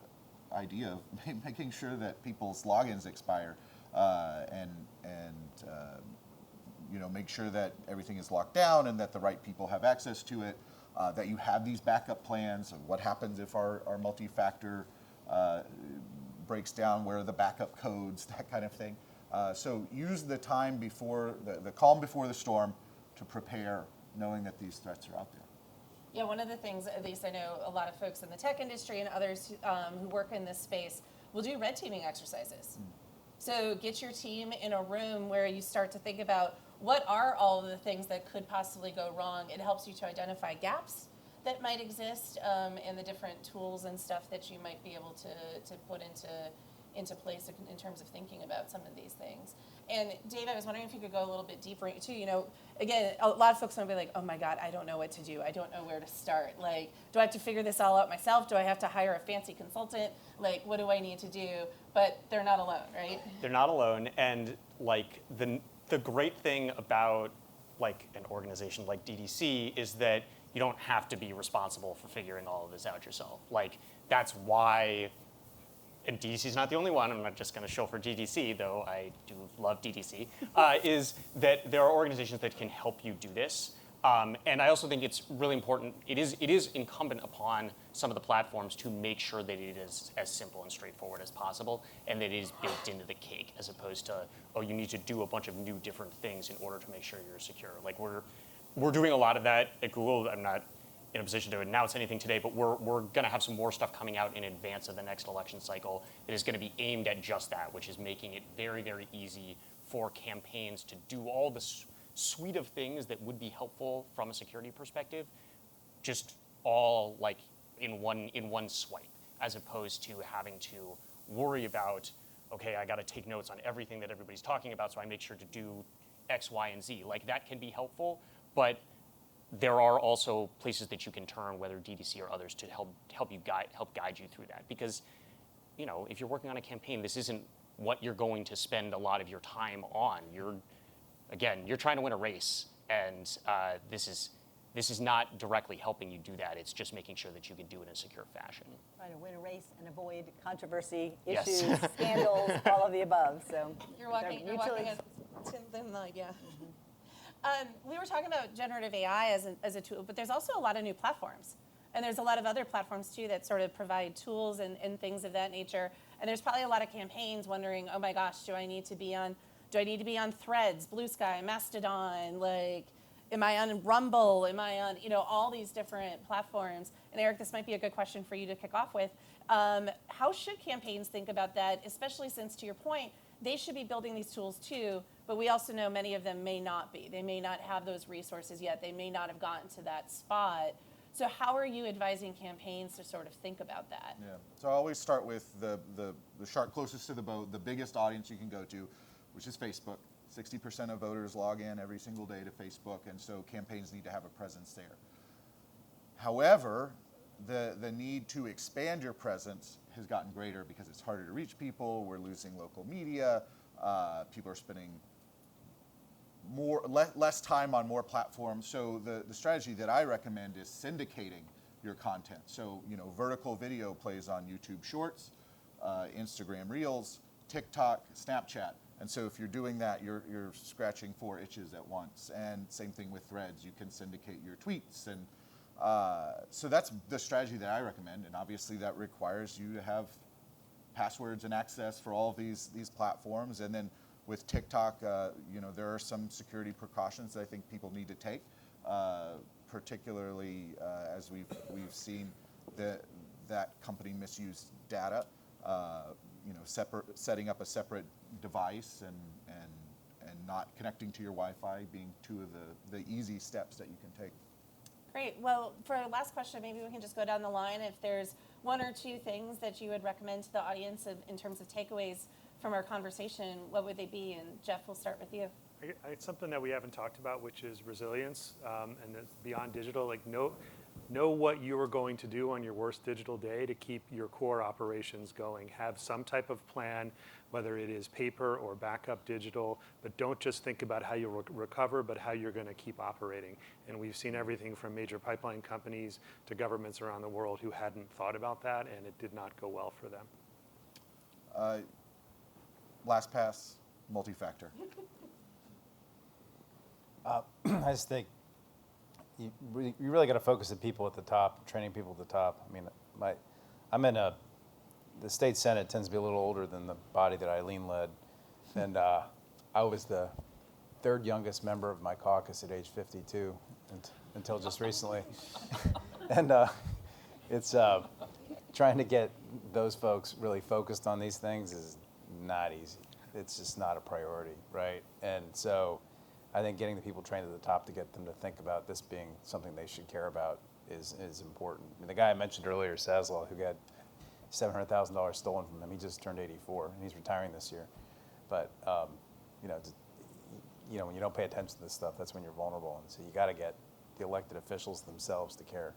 S11: idea of making sure that people's logins expire and make sure that everything is locked down and that the right people have access to it. That you have these backup plans of what happens if our multi-factor breaks down, where are the backup codes, that kind of thing. So use the time before, the calm before the storm to prepare, knowing that these threats are out there.
S7: Yeah, one of the things, at least I know a lot of folks in the tech industry and others who work in this space will do red teaming exercises. So get your team in a room where you start to think about what are all of the things that could possibly go wrong. It helps you to identify gaps that might exist and the different tools and stuff that you might be able to put into place in terms of thinking about some of these things. And Dave, I was wondering if you could go a little bit deeper too. Again, a lot of folks are going to be like, oh my God, I don't know what to do. I don't know where to start. Like, do I have to figure this all out myself? Do I have to hire a fancy consultant? Like, what do I need to do? But they're not alone, right?
S8: They're not alone, and like the great thing about like an organization like DDC is that you don't have to be responsible for figuring all of this out yourself. Like, that's why, and DDC is not the only one, I'm not just going to show for DDC, though I do love DDC, is that there are organizations that can help you do this. And I also think it's really important, it is incumbent upon some of the platforms to make sure that it is as simple and straightforward as possible, and that it is baked into the cake, as opposed to, oh, you need to do a bunch of new different things in order to make sure you're secure. Like, we're doing a lot of that at Google. I'm not in a position to announce anything today, but we're going to have some more stuff coming out in advance of the next election cycle that is going to be aimed at just that, which is making it very, very easy for campaigns to do all this suite of things that would be helpful from a security perspective, just all like in one swipe, as opposed to having to worry about, okay, I got to take notes on everything that everybody's talking about, so I make sure to do X, Y, and Z. Like, that can be helpful, but there are also places that you can turn, whether DDC or others, to help guide you through that. Because, if you're working on a campaign, this isn't what you're going to spend a lot of your time on. You're trying to win a race, and this is not directly helping you do that. It's just making sure that you can do it in a secure fashion.
S9: Trying to win a race and avoid controversy,
S8: Yes.
S9: issues, scandals, all of the above. So
S7: You're walking a thin line, yeah. We were talking about generative AI as a tool, but there's also a lot of new platforms. And there's a lot of other platforms, too, that sort of provide tools and things of that nature. And there's probably a lot of campaigns wondering, oh, my gosh, do I need to be on Threads, Blue Sky, Mastodon? Like, am I on Rumble? Am I on, all these different platforms? And Eric, this might be a good question for you to kick off with. How should campaigns think about that, especially since, to your point, they should be building these tools too, but we also know many of them may not be. They may not have those resources yet. They may not have gotten to that spot. So how are you advising campaigns to sort of think about that?
S11: Yeah. So I always start with the shark closest to the boat, the biggest audience you can go to, which is Facebook. 60% of voters log in every single day to Facebook, and so campaigns need to have a presence there. However, the need to expand your presence has gotten greater because it's harder to reach people. We're losing local media. People are spending less time on more platforms. So the strategy that I recommend is syndicating your content. So vertical video plays on YouTube Shorts, Instagram Reels, TikTok, Snapchat. And so if you're doing that, you're scratching 4 itches at once. And same thing with Threads. You can syndicate your tweets and So that's the strategy that I recommend, and obviously that requires you to have passwords and access for all of these platforms. And then with TikTok, there are some security precautions that I think people need to take, particularly as we've seen that company misuse data. Setting up a separate device and not connecting to your Wi-Fi being two of the easy steps that you can take.
S7: Great. Well, for our last question, maybe we can just go down the line. If there's one or two things that you would recommend to the audience in terms of takeaways from our conversation, what would they be? And Jeff, we'll start with you.
S12: It's something that we haven't talked about, which is resilience, and it's beyond digital. Like know what you are going to do on your worst digital day to keep your core operations going. Have some type of plan, whether it is paper or backup digital, but don't just think about how you'll recover, but how you're going to keep operating. And we've seen everything from major pipeline companies to governments around the world who hadn't thought about that, and it did not go well for them.
S11: LastPass, multi-factor.
S10: I just think you really got to focus the people at the top, training people at the top. I mean, the state senate tends to be a little older than the body that Eileen led, and I was the third youngest member of my caucus at age 52 until just recently, and it's trying to get those folks really focused on these things is not easy. It's just not a priority, right? And so I think getting the people trained at the top to get them to think about this being something they should care about is important. I mean, the guy I mentioned earlier, Saslaw, who got $700,000 stolen from him, he just turned 84, and he's retiring this year. But when you don't pay attention to this stuff, that's when you're vulnerable. And so you got to get the elected officials themselves to care.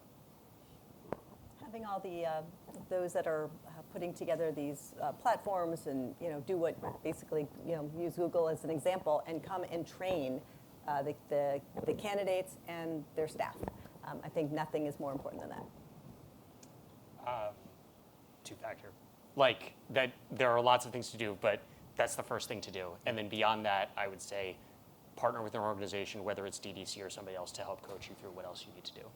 S9: Having all the those that are putting together these platforms and do what basically use Google as an example and come and train the candidates and their staff. I think nothing is more important than that.
S8: Two-factor. Like that, there are lots of things to do, but that's the first thing to do. And then beyond that, I would say partner with an organization, whether it's DDC or somebody else, to help coach you through what else you need to do.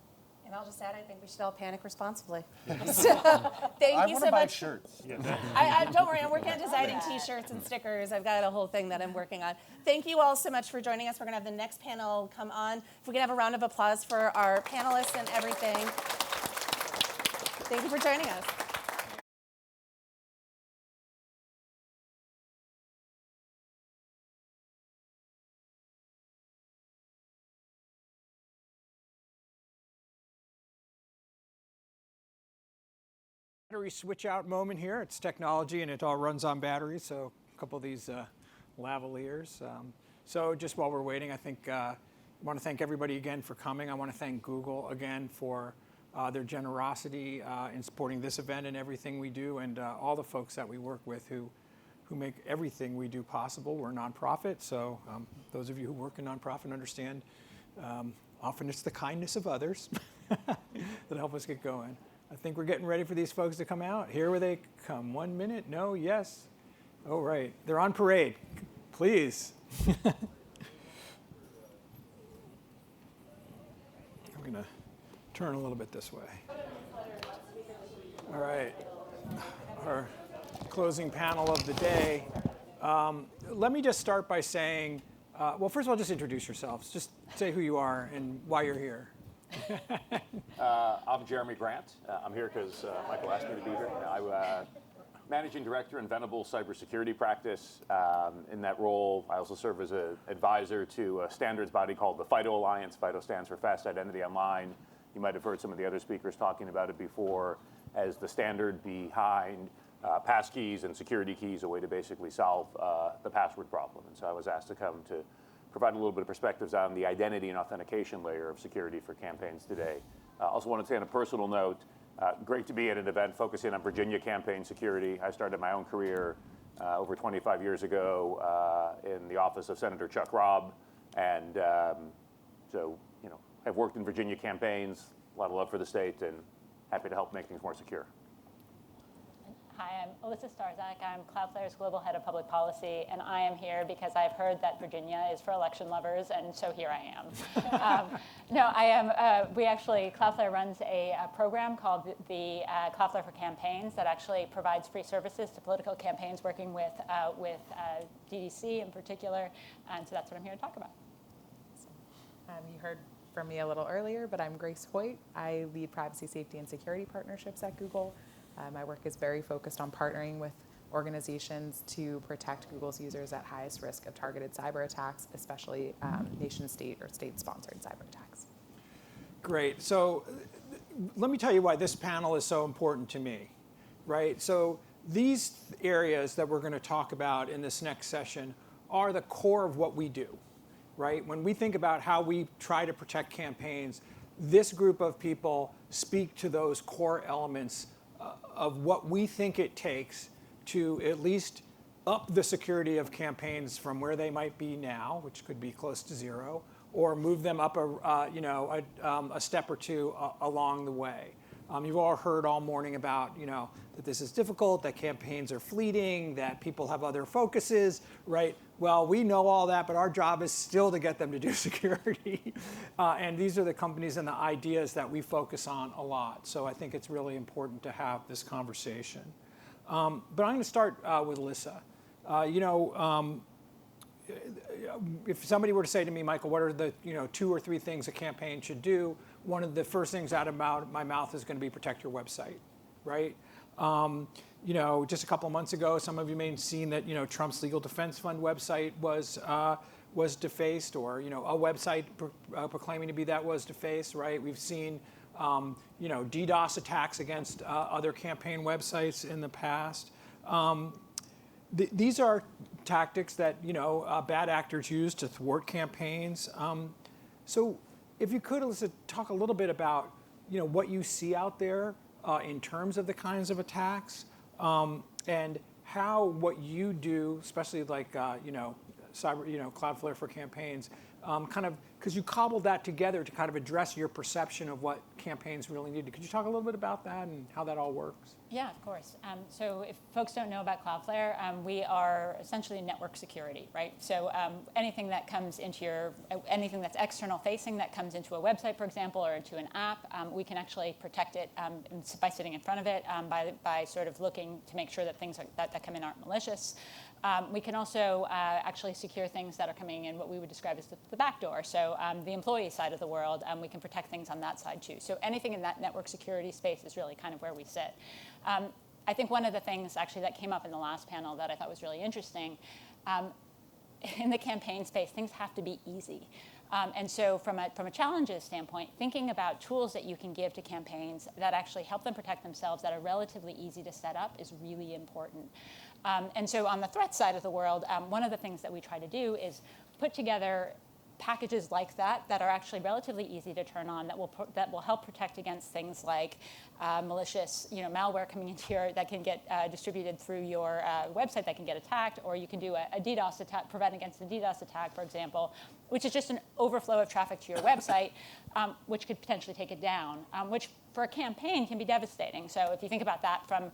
S7: And I'll just add, I think we should all panic responsibly. So, thank you so much.
S11: I want to buy shirts.
S7: Don't worry, I'm working on designing T-shirts and stickers. I've got a whole thing that I'm working on. Thank you all so much for joining us. We're going to have the next panel come on. If we can have a round of applause for our panelists and everything. Thank you for joining us.
S4: Battery switch out moment here. It's technology and it all runs on batteries, so a couple of these lavaliers. So just while we're waiting, I think I want to thank everybody again for coming. I want to thank Google again for their generosity in supporting this event and everything we do, and all the folks that we work with who make everything we do possible. We're a nonprofit, so those of you who work in nonprofit understand often it's the kindness of others that help us get going. I think we're getting ready for these folks to come out. Here they come. 1 minute? No? Yes? Oh, right. They're on parade. Please. I'm going to turn a little bit this way. All right. Our closing panel of the day. Let me just start by saying, well, first of all, just introduce yourselves. Just say who you are and why you're here.
S13: I'm Jeremy Grant. I'm here because Michael asked me to be here. I'm Managing Director in Venable Cybersecurity Practice. In that role, I also serve as an advisor to a standards body called the FIDO Alliance. FIDO stands for Fast Identity Online. You might have heard some of the other speakers talking about it before as the standard behind passkeys and security keys, a way to basically solve the password problem. And so I was asked to come to provide a little bit of perspectives on the identity and authentication layer of security for campaigns today. Also want to say on a personal note, great to be at an event focusing on Virginia campaign security. I started my own career over 25 years ago in the office of Senator Chuck Robb, and so I've worked in Virginia campaigns, a lot of love for the state, and happy to help make things more secure.
S14: Hi, I'm Alyssa Starzak. I'm Cloudflare's Global Head of Public Policy, and I am here because I've heard that Virginia is for election lovers, and so here I am. No, I am. Cloudflare runs a program called the Cloudflare for Campaigns that actually provides free services to political campaigns, working with DDC in particular, and so that's what I'm here to talk about.
S1: You heard from me a little earlier, but I'm Grace Hoyt. I lead privacy, safety, and security partnerships at Google. My work is very focused on partnering with organizations to protect Google's users at highest risk of targeted cyber attacks, especially nation-state or state-sponsored cyber attacks.
S4: Great. So let me tell you why this panel is so important to me, right? So these areas that we're going to talk about in this next session are the core of what we do, right? When we think about how we try to protect campaigns, this group of people speak to those core elements of what we think it takes to at least up the security of campaigns from where they might be now, which could be close to zero, or move them up a step or two along the way. You've all heard all morning about that this is difficult, that campaigns are fleeting, that people have other focuses, right? Well, we know all that, but our job is still to get them to do security. And these are the companies and the ideas that we focus on a lot. So I think it's really important to have this conversation. But I'm going to start with Alyssa. If somebody were to say to me, Michael, what are the 2 or 3 things a campaign should do? One of the first things out of my mouth is going to be protect your website, right? Just a couple of months ago, some of you may have seen that Trump's Legal Defense Fund website was defaced, or a website proclaiming to be that was defaced, right? We've seen DDoS attacks against other campaign websites in the past. These are tactics that bad actors use to thwart campaigns. So if you could, Alyssa, talk a little bit about what you see out there in terms of the kinds of attacks, and how what you do, especially like Cloudflare for Campaigns, because you cobbled that together to kind of address your perception of what campaigns really needed. Could you talk a little bit about that and how that all works?
S14: Yeah, of course. So if folks don't know about Cloudflare, we are essentially network security, right? So anything that comes into anything that's external facing that comes into a website, for example, or into an app, we can actually protect it by sitting in front of it, by sort of looking to make sure that things that come in aren't malicious. We can also actually secure things that are coming in what we would describe as the back door. So the employee side of the world, we can protect things on that side too. So anything in that network security space is really kind of where we sit. I think one of the things actually that came up in the last panel that I thought was really interesting, in the campaign space, things have to be easy. And so from a challenges standpoint, thinking about tools that you can give to campaigns that actually help them protect themselves that are relatively easy to set up is really important. And so on the threat side of the world, one of the things that we try to do is put together packages like that are actually relatively easy to turn on, that will help protect against things like malicious malware coming into that can get distributed through your website that can get attacked, or you can do a DDoS attack, prevent against a DDoS attack, for example, which is just an overflow of traffic to your website, which could potentially take it down, which for a campaign can be devastating. So if you think about that from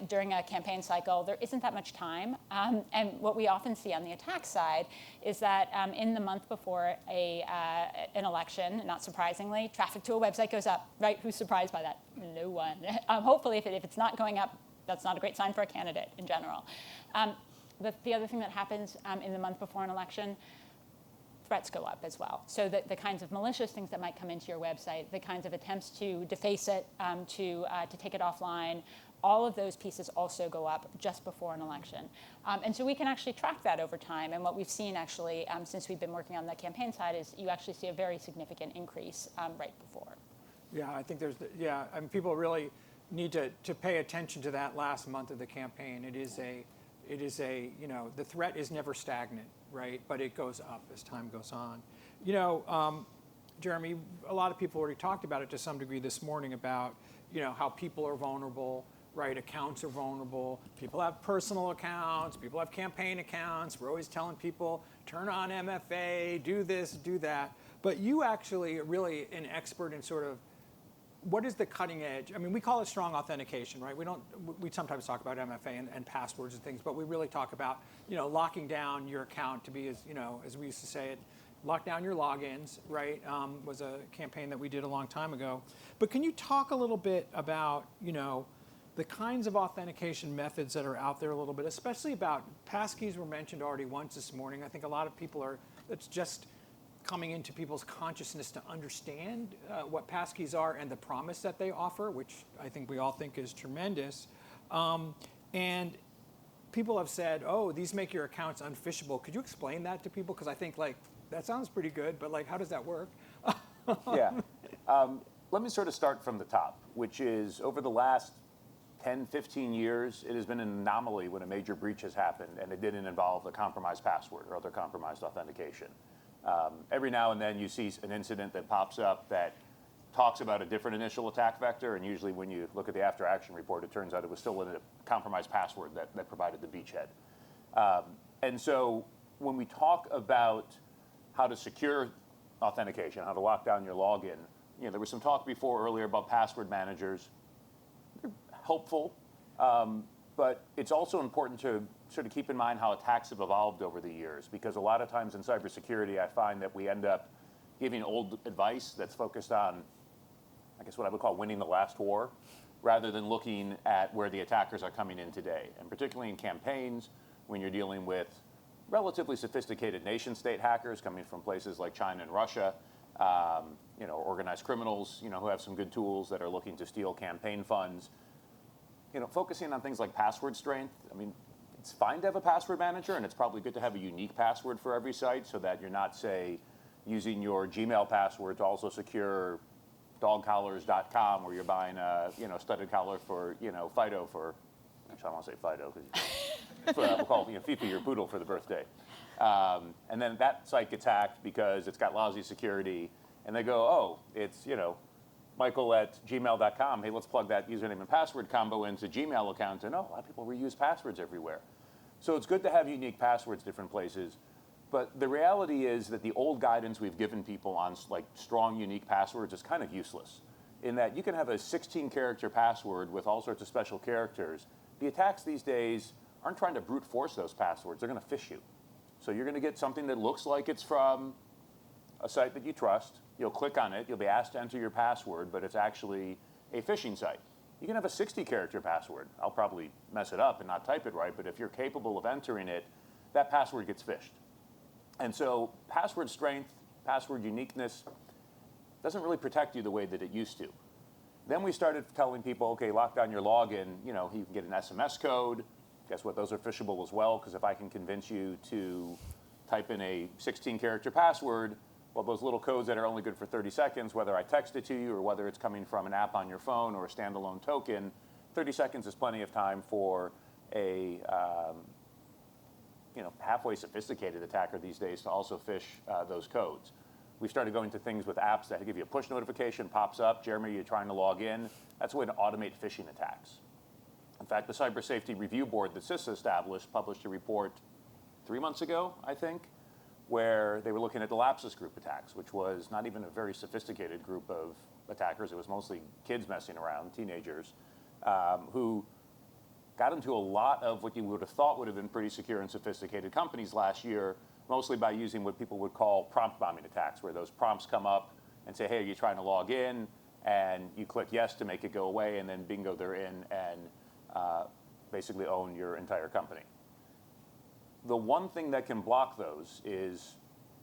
S14: during a campaign cycle, there isn't that much time. And what we often see on the attack side is that in the month before an election, not surprisingly, traffic to a website goes up, right? Who's surprised by that? No one. Hopefully, if it's not going up, that's not a great sign for a candidate in general. The other thing that happens in the month before an election, threats go up as well. So the kinds of malicious things that might come into your website, the kinds of attempts to deface it, to take it offline, all of those pieces also go up just before an election. And so we can actually track that over time. And what we've seen actually since we've been working on the campaign side is you actually see a very significant increase right before.
S4: Yeah, I think people really need to pay attention to that last month of the campaign. It is the threat is never stagnant, right? But it goes up as time goes on. Jeremy, a lot of people already talked about it to some degree this morning about, how people are vulnerable, right? Accounts are vulnerable. People have personal accounts. People have campaign accounts. We're always telling people, turn on MFA, do this, do that. But you actually are really an expert in sort of what is the cutting edge? I mean, we call it strong authentication, right? We sometimes talk about MFA and passwords and things, but we really talk about, locking down your account to be as we used to say it, lock down your logins, right? Was a campaign that we did a long time ago. But can you talk a little bit about, the kinds of authentication methods that are out there a little bit, especially about passkeys were mentioned already once this morning. I think a lot of people it's just coming into people's consciousness to understand what passkeys are and the promise that they offer, which I think we all think is tremendous. And people have said, oh, these make your accounts unphishable. Could you explain that to people? Because I think that sounds pretty good, but how does that work?
S13: Yeah. Let me sort of start from the top, which is over the last 10, 15 years, it has been an anomaly when a major breach has happened and it didn't involve a compromised password or other compromised authentication. Every now and then you see an incident that pops up that talks about a different initial attack vector, and usually when you look at the after action report, it turns out it was still a compromised password that provided the beachhead. And so when we talk about how to secure authentication, how to lock down your login, there was some talk before earlier about password managers. They're helpful, but it's also important to sort of keep in mind how attacks have evolved over the years, because a lot of times in cybersecurity, I find that we end up giving old advice that's focused on, I guess what I would call winning the last war, rather than looking at where the attackers are coming in today. And particularly in campaigns, when you're dealing with relatively sophisticated nation-state hackers coming from places like China and Russia, organized criminals, who have some good tools that are looking to steal campaign funds. Focusing on things like password strength. I mean, it's fine to have a password manager, and it's probably good to have a unique password for every site so that you're not, say, using your Gmail password to also secure dogcollars.com, where you're buying a studded collar for Fido for, actually I don't want to say Fido because we'll call Fifi your poodle for the birthday. And then that site gets hacked because it's got lousy security, and they go, oh, it's Michael at gmail.com. Hey, let's plug that username and password combo into Gmail account, and a lot of people reuse passwords everywhere. So it's good to have unique passwords different places. But the reality is that the old guidance we've given people on strong, unique passwords is kind of useless, in that you can have a 16-character password with all sorts of special characters. The attacks these days aren't trying to brute force those passwords. They're going to phish you. So you're going to get something that looks like it's from a site that you trust. You'll click on it. You'll be asked to enter your password, but it's actually a phishing site. You can have a 60-character password. I'll probably mess it up and not type it right, but if you're capable of entering it, that password gets phished. And so password strength, password uniqueness doesn't really protect you the way that it used to. Then we started telling people, okay, lock down your login. You can get an SMS code. Guess what? Those are phishable as well, because if I can convince you to type in a 16-character password, well, those little codes that are only good for 30 seconds, whether I text it to you or whether it's coming from an app on your phone or a standalone token, 30 seconds is plenty of time for a halfway sophisticated attacker these days to also phish those codes. We started going to things with apps that give you a push notification, pops up, Jeremy, you're trying to log in. That's a way to automate phishing attacks. In fact, the Cyber Safety Review Board that CISA established published a report 3 months ago, I think, where they were looking at the Lapsus group attacks, which was not even a very sophisticated group of attackers. It was mostly kids messing around, teenagers, who got into a lot of what you would have thought would have been pretty secure and sophisticated companies last year, mostly by using what people would call prompt bombing attacks, where those prompts come up and say, hey, are you trying to log in? And you click yes to make it go away, and then bingo, they're in and basically own your entire company. The one thing that can block those is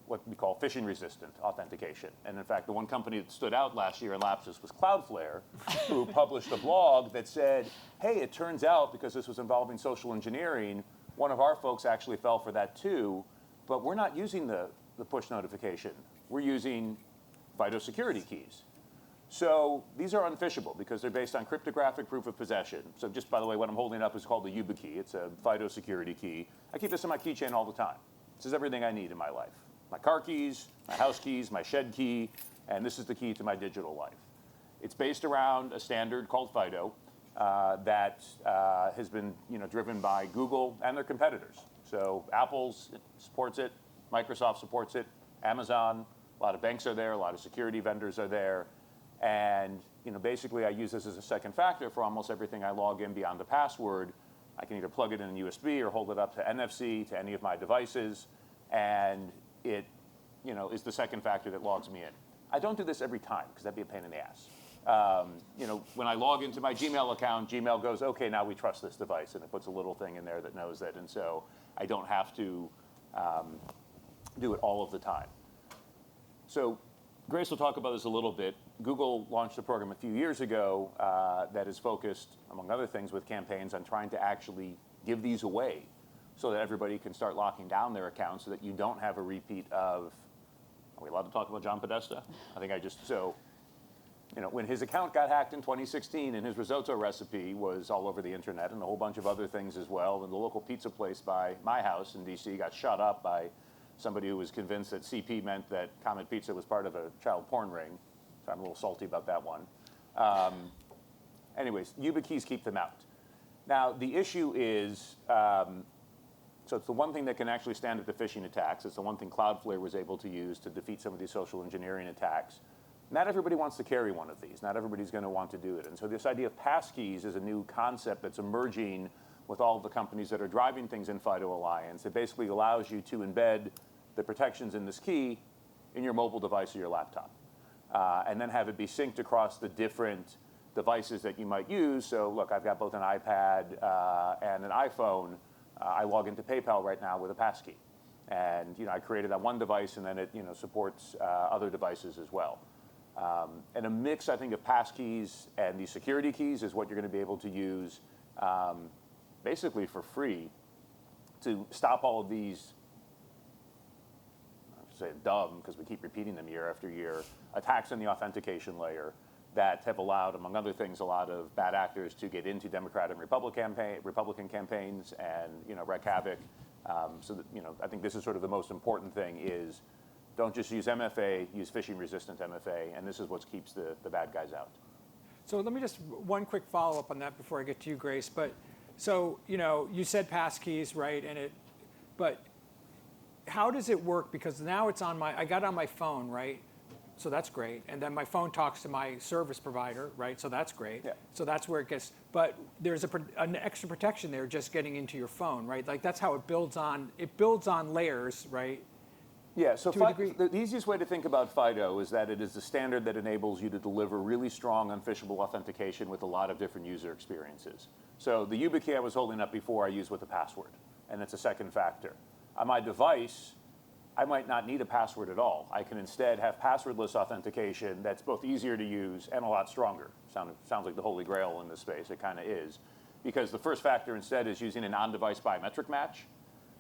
S13: what we call phishing-resistant authentication. And in fact, the one company that stood out last year in Lapsus was Cloudflare, who published a blog that said, hey, it turns out, because this was involving social engineering, one of our folks actually fell for that too, but we're not using the push notification. We're using FIDO security keys. So these are unphishable because they're based on cryptographic proof of possession. So just by the way, what I'm holding up is called the YubiKey. It's a FIDO security key. I keep this in my keychain all the time. This is everything I need in my life. My car keys, my house keys, my shed key, and this is the key to my digital life. It's based around a standard called FIDO that has been driven by Google and their competitors. So Apple supports it, Microsoft supports it, Amazon, a lot of banks are there, a lot of security vendors are there. And basically, I use this as a second factor for almost everything I log in beyond the password. I can either plug it in a USB or hold it up to NFC to any of my devices, and it is the second factor that logs me in. I don't do this every time because that'd be a pain in the ass. When I log into my Gmail account, Gmail goes, okay, now we trust this device, and it puts a little thing in there that knows it, and so I don't have to do it all of the time. So Grace will talk about this a little bit. Google launched a program a few years ago that is focused, among other things, with campaigns on trying to actually give these away so that everybody can start locking down their accounts so that you don't have a repeat of, are we allowed to talk about John Podesta? I think when his account got hacked in 2016 and his risotto recipe was all over the internet and a whole bunch of other things as well, and the local pizza place by my house in DC got shut up by somebody who was convinced that CP meant that Comet Pizza was part of a child porn ring. So I'm a little salty about that one. Anyways, YubiKeys keep them out. Now, the issue is, so it's the one thing that can actually stand up to phishing attacks. It's the one thing Cloudflare was able to use to defeat some of these social engineering attacks. Not everybody wants to carry one of these. Not everybody's going to want to do it. And so this idea of passkeys is a new concept that's emerging with all of the companies that are driving things in FIDO Alliance. It basically allows you to embed the protections in this key in your mobile device or your laptop, and then have it be synced across the different devices that you might use. So look, I've got both an iPad and an iPhone. I log into PayPal right now with a passkey. And I created that one device, and then it supports other devices as well. And a mix, I think, of passkeys and these security keys is what you're going to be able to use basically for free to stop all of these, I should say dumb, because we keep repeating them year after year, attacks on the authentication layer that have allowed, among other things, a lot of bad actors to get into Democrat and Republican campaigns and wreak havoc. So that, I think this is sort of the most important thing is don't just use MFA, use phishing-resistant MFA, and this is what keeps the bad guys out.
S4: So let me just, one quick follow-up on that before I get to you, Grace. But so, you said passkeys, right? But how does it work? Because now it's I got it on my phone, right? So that's great. And then my phone talks to my service provider, right? So that's great. Yeah. So that's where it gets, but there's an extra protection there just getting into your phone, right? Like that's how it builds on layers, right?
S13: Yeah, so the easiest way to think about FIDO is that it is the standard that enables you to deliver really strong unphishable authentication with a lot of different user experiences. So the YubiKey I was holding up before I use with a password, and it's a second factor. On my device, I might not need a password at all. I can instead have passwordless authentication that's both easier to use and a lot stronger. Sounds like the holy grail in this space. It kind of is. Because the first factor instead is using an on-device biometric match,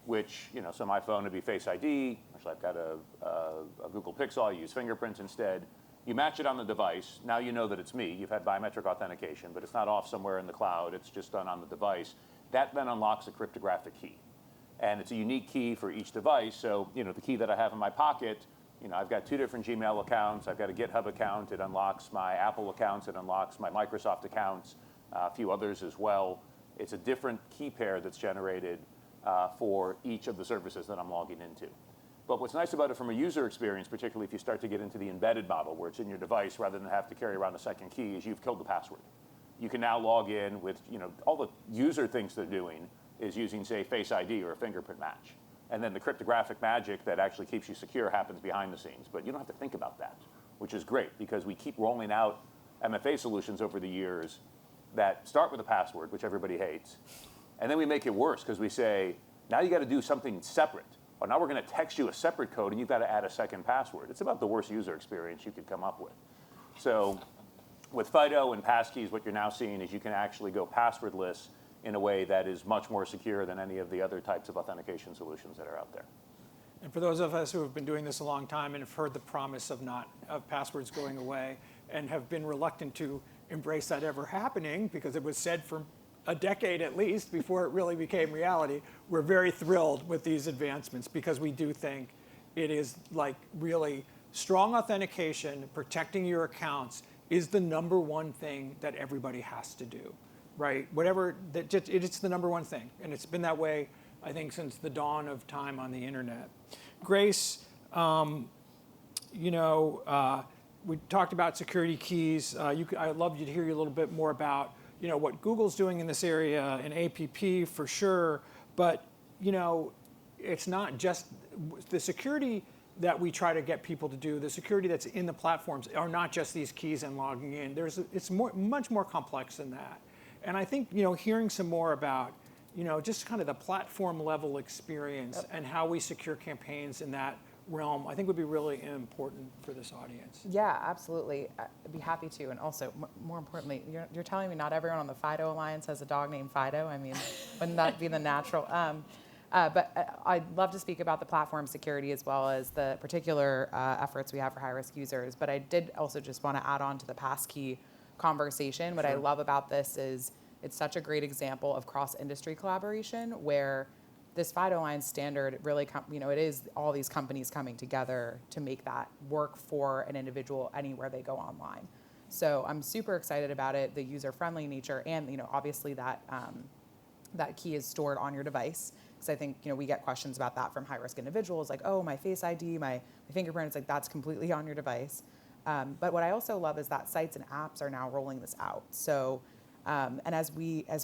S13: which, so my phone would be Face ID. Actually, I've got a Google Pixel. I use fingerprints instead. You match it on the device. Now you know that it's me. You've had biometric authentication, but it's not off somewhere in the cloud. It's just done on the device. That then unlocks a cryptographic key. And it's a unique key for each device. So, the key that I have in my pocket, I've got 2 different Gmail accounts. I've got a GitHub account. It unlocks my Apple accounts. It unlocks my Microsoft accounts, a few others as well. It's a different key pair that's generated for each of the services that I'm logging into. But what's nice about it from a user experience, particularly if you start to get into the embedded model where it's in your device rather than have to carry around a second key, is you've killed the password. You can now log in with, all the user things they're doing is using, say, Face ID or a fingerprint match. And then the cryptographic magic that actually keeps you secure happens behind the scenes. But you don't have to think about that, which is great because we keep rolling out MFA solutions over the years that start with a password, which everybody hates. And then we make it worse because we say, now you got to do something separate. Or now we're going to text you a separate code and you've got to add a second password. It's about the worst user experience you could come up with. So with FIDO and passkeys, what you're now seeing is you can actually go passwordless in a way that is much more secure than any of the other types of authentication solutions that are out there.
S4: And for those of us who have been doing this a long time and have heard the promise of passwords going away and have been reluctant to embrace that ever happening because it was said for a decade at least before it really became reality, we're very thrilled with these advancements because we do think it is like really strong authentication, protecting your accounts is the number one thing that everybody has to do. Right, it's the number one thing, and it's been that way, I think, since the dawn of time on the internet. Grace, we talked about security keys. I'd love you to hear you a little bit more about what Google's doing in this area and APP for sure. But it's not just the security that we try to get people to do. The security that's in the platforms are not just these keys and logging in. It's much more complex than that. And I think hearing some more about just kind of the platform level experience and how we secure campaigns in that realm, I think would be really important for this audience.
S1: Yeah, absolutely. I'd be happy to. And also, more importantly, you're telling me not everyone on the FIDO Alliance has a dog named Fido? I mean, wouldn't that be the natural? But I'd love to speak about the platform security as well as the particular efforts we have for high-risk users. But I did also just want to add on to the passkey conversation. What I love about this is it's such a great example of cross-industry collaboration where this FIDO Alliance standard really, it is all these companies coming together to make that work for an individual anywhere they go online. So I'm super excited about it, the user-friendly nature, and obviously that that key is stored on your device. Because I think we get questions about that from high-risk individuals, like, oh, my Face ID, my fingerprint, it's like that's completely on your device. But what I also love is that sites and apps are now rolling this out. So, and as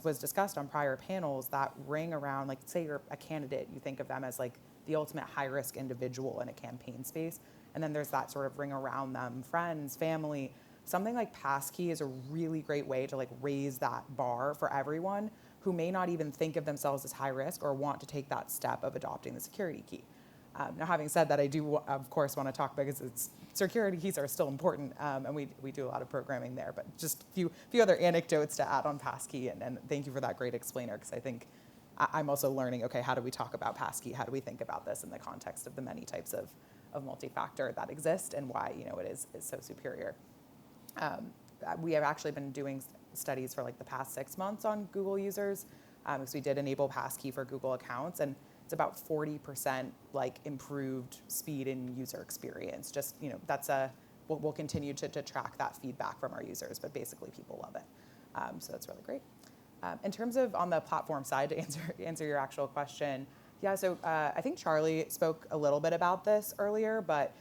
S1: was discussed on prior panels, that ring around, like, say you're a candidate, you think of them as like the ultimate high-risk individual in a campaign space, and then there's that sort of ring around them, friends, family. Something like passkey is a really great way to like raise that bar for everyone who may not even think of themselves as high risk or want to take that step of adopting the security key. Now, having said that, I do, of course, want to talk because security keys are still important, and we do a lot of programming there. But just a few other anecdotes to add on passkey, and thank you for that great explainer, because I think I'm also learning, okay, how do we talk about passkey? How do we think about this in the context of the many types of multi-factor that exist and why it is so superior? We have actually been doing studies for like the past 6 months on Google users, because we did enable passkey for Google accounts, and it's about 40% like improved speed in user experience. Just that's we'll continue to track that feedback from our users, but basically people love it, so that's really great. In terms of on the platform side, to answer your actual question, yeah. So I think Charlie spoke a little bit about this earlier, but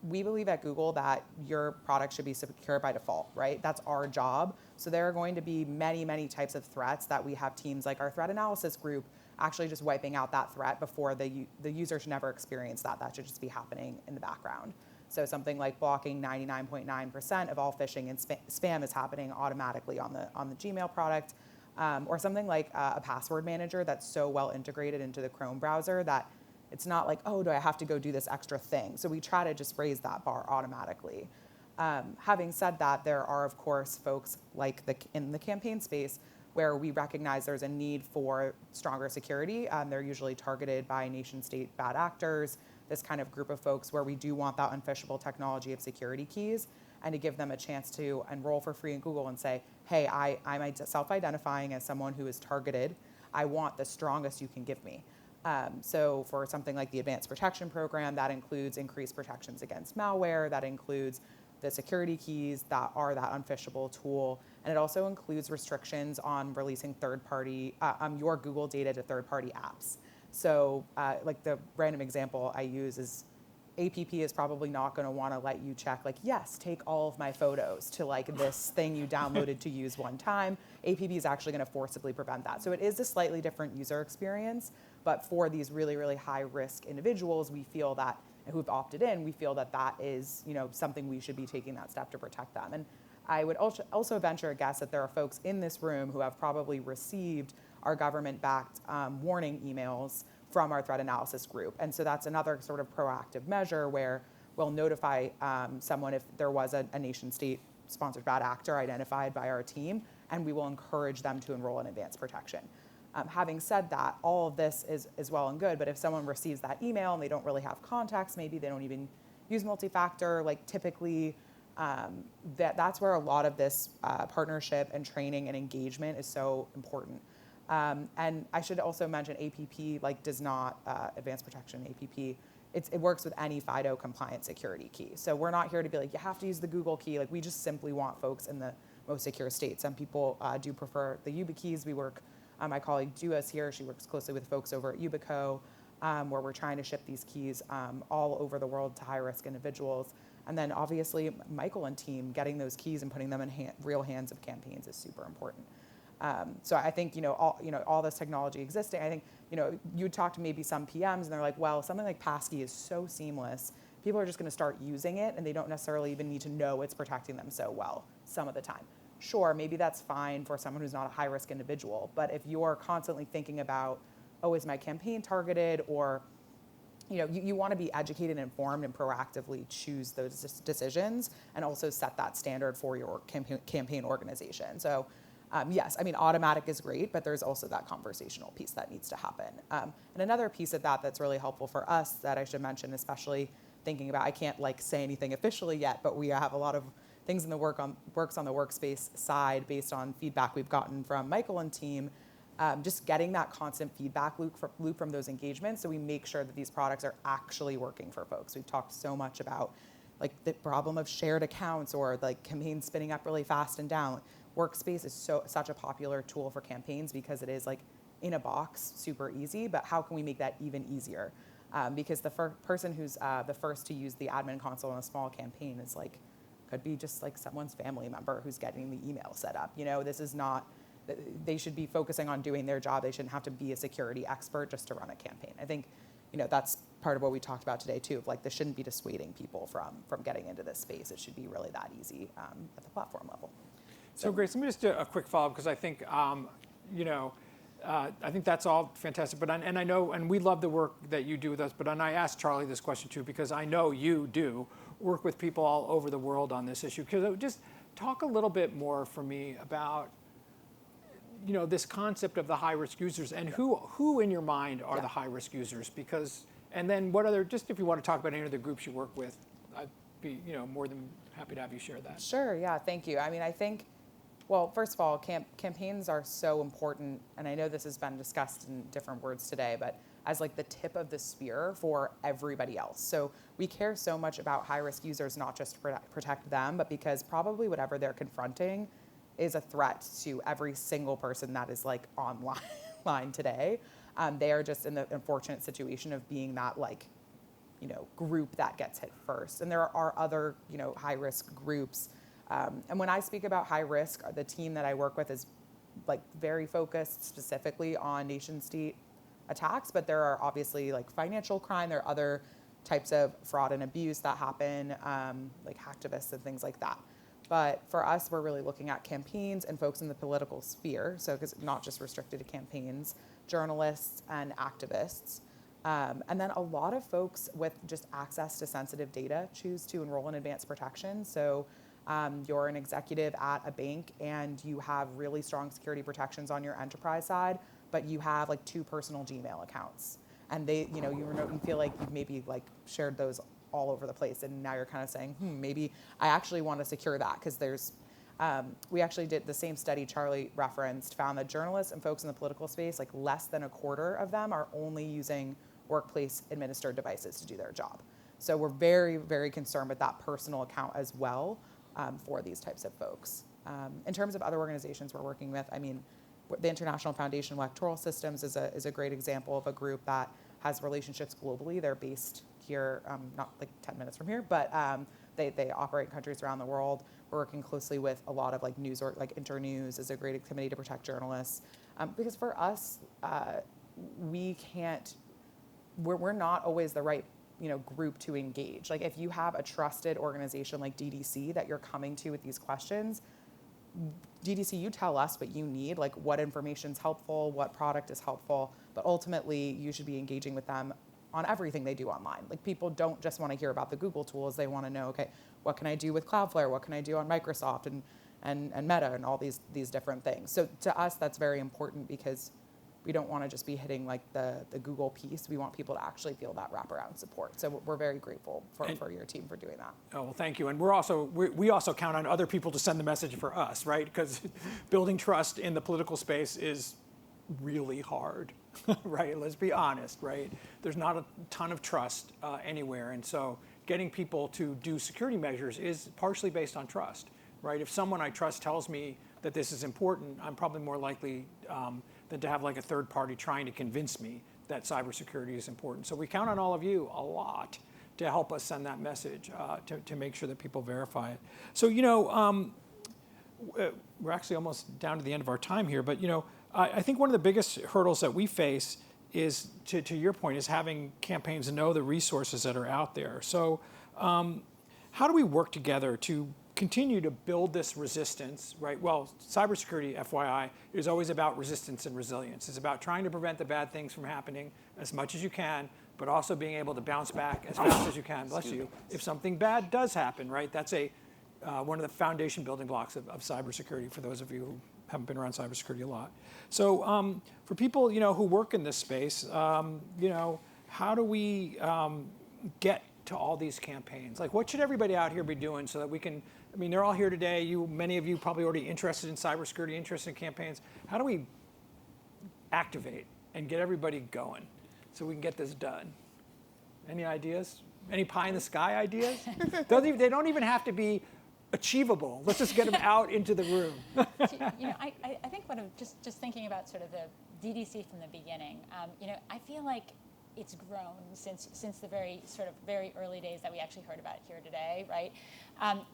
S1: we believe at Google that your product should be secure by default, right? That's our job. So there are going to be many, many types of threats that we have teams like our threat analysis group actually just wiping out that threat before the user should never experience that. That should just be happening in the background. So something like blocking 99.9% of all phishing and spam is happening automatically on the Gmail product, or something like a password manager that's so well integrated into the Chrome browser that it's not like, oh, do I have to go do this extra thing? So we try to just raise that bar automatically. Having said that, there are, of course, folks like in the campaign space where we recognize there's a need for stronger security. They're usually targeted by nation-state bad actors, this kind of group of folks where we do want that unphishable technology of security keys, and to give them a chance to enroll for free in Google and say, hey, I'm self-identifying as someone who is targeted. I want the strongest you can give me. So for something like the Advanced Protection Program, that includes increased protections against malware, that includes the security keys that are that unphishable tool, and it also includes restrictions on releasing third-party, your Google data to third-party apps. So like the random example I use is APP is probably not going to want to let you check, like, yes, take all of my photos to like this thing you downloaded to use one time. APP is actually going to forcibly prevent that. So it is a slightly different user experience, but for these really, really high-risk individuals, we feel that, who've opted in, we feel that that is something we should be taking that step to protect them. And I would also venture a guess that there are folks in this room who have probably received our government-backed warning emails from our threat analysis group. And so that's another sort of proactive measure where we'll notify someone if there was a nation-state sponsored bad actor identified by our team, and we will encourage them to enroll in advanced protection. Having said that, all of this is well and good, but if someone receives that email and they don't really have context, maybe they don't even use multi-factor, like typically that's where a lot of this partnership and training and engagement is so important. And I should also mention APP does not, advanced protection APP, it works with any FIDO compliant security key. So we're not here to be like, you have to use the Google key. Like we just simply want folks in the most secure state. Some people do prefer the Yuba keys. We work, my colleague Dua is here. She works closely with folks over at Yubico, where we're trying to ship these keys all over the world to high-risk individuals. And then obviously Michael and team getting those keys and putting them in real hands of campaigns is super important. So I think, all this technology existing, I think, you talk to maybe some PMs and they're like, well, something like passkey is so seamless. People are just going to start using it and they don't necessarily even need to know it's protecting them so well some of the time. Sure, maybe that's fine for someone who's not a high-risk individual, but if you're constantly thinking about, oh, is my campaign targeted, or you want to be educated, informed, and proactively choose those decisions, and also set that standard for your campaign organization. So, yes, I mean, automatic is great, but there's also that conversational piece that needs to happen. And another piece of that that's really helpful for us that I should mention, especially thinking about, I can't say anything officially yet, but we have a lot of things in the works on the workspace side based on feedback we've gotten from Michael and team. Just getting that constant feedback loop from those engagements, so we make sure that these products are actually working for folks. We've talked so much about the problem of shared accounts or campaigns spinning up really fast and down. Workspace is such a popular tool for campaigns because it is in a box, super easy, but how can we make that even easier? Because the person who's the first to use the admin console in a small campaign is could be just someone's family member who's getting the email set up. This is not, they should be focusing on doing their job. They shouldn't have to be a security expert just to run a campaign. I think, that's part of what we talked about today too, of this shouldn't be dissuading people from getting into this space. It should be really that easy at the platform level.
S4: So Grace, let me just do a quick follow-up, because I think, I think that's all fantastic. But and I know, and we love the work that you do with us. But I asked Charlie this question too, because I know you do work with people all over the world on this issue. Because just talk a little bit more for me about, this concept of the high-risk users, and who in your mind are the high-risk users? Because, and then what other, just if you want to talk about any other groups you work with, I'd be more than happy to have you share that.
S1: Sure. Yeah. Thank you. I mean, I think. Well, first of all, campaigns are so important, and I know this has been discussed in different words today, but as the tip of the spear for everybody else. So we care so much about high-risk users, not just to protect them, but because probably whatever they're confronting is a threat to every single person that is online today. They are just in the unfortunate situation of being that group that gets hit first. And there are other high-risk groups. And when I speak about high risk, the team that I work with is very focused specifically on nation state attacks, but there are obviously financial crime, there are other types of fraud and abuse that happen, hacktivists and things like that. But for us, we're really looking at campaigns and folks in the political sphere, so because not just restricted to campaigns, journalists and activists. And then a lot of folks with just access to sensitive data choose to enroll in advanced protection. So you're an executive at a bank and you have really strong security protections on your enterprise side, but you have 2 personal Gmail accounts, and they, you feel like you've maybe shared those all over the place, and now you're kind of saying, maybe I actually want to secure that, because there's, we actually did the same study Charlie referenced, found that journalists and folks in the political space, less than a quarter of them are only using workplace administered devices to do their job. So we're very, very concerned with that personal account as well. For these types of folks. In terms of other organizations we're working with, I mean, the International Foundation of Electoral Systems is a great example of a group that has relationships globally. They're based here, not 10 minutes from here, but they operate in countries around the world. We're working closely with a lot of news, or Internews is a great committee to protect journalists. Because for us, we're not always the right group to engage. If you have a trusted organization like DDC that you're coming to with these questions, DDC, you tell us what you need, what information's helpful, what product is helpful, but ultimately you should be engaging with them on everything they do online. People don't just want to hear about the Google tools, they want to know, okay, what can I do with Cloudflare, what can I do on Microsoft and Meta and all these different things. So to us, that's very important, because we don't want to just be hitting the Google piece. We want people to actually feel that wraparound support. So we're very grateful for your team for doing that.
S4: Oh, well, thank you. And we also count on other people to send the message for us, right? Because building trust in the political space is really hard, right? Let's be honest, right? There's not a ton of trust anywhere. And so getting people to do security measures is partially based on trust, right? If someone I trust tells me that this is important, I'm probably more likely than to have a third party trying to convince me that cybersecurity is important. So we count on all of you a lot to help us send that message, to make sure that people verify it. So, we're actually almost down to the end of our time here, but I think one of the biggest hurdles that we face is, to your point, is having campaigns know the resources that are out there. So how do we work together to continue to build this resistance, right? Well, cybersecurity, FYI, is always about resistance and resilience. It's about trying to prevent the bad things from happening as much as you can, but also being able to bounce back as fast as you can, bless you, if something bad does happen, right? That's one of the foundation building blocks of cybersecurity, for those of you who haven't been around cybersecurity a lot. So for people who work in this space, how do we get to all these campaigns? Like, what should everybody out here be doing so that we can? I mean, they're all here today. Many of you probably already interested in cybersecurity, interested in campaigns. How do we activate and get everybody going so we can get this done? Any ideas? Any pie in the sky ideas? They don't even have to be achievable. Let's just get them out into the room.
S14: I think what I'm just thinking about sort of the DDC from the beginning. I feel like it's grown since the very early days that we actually heard about it here today, right?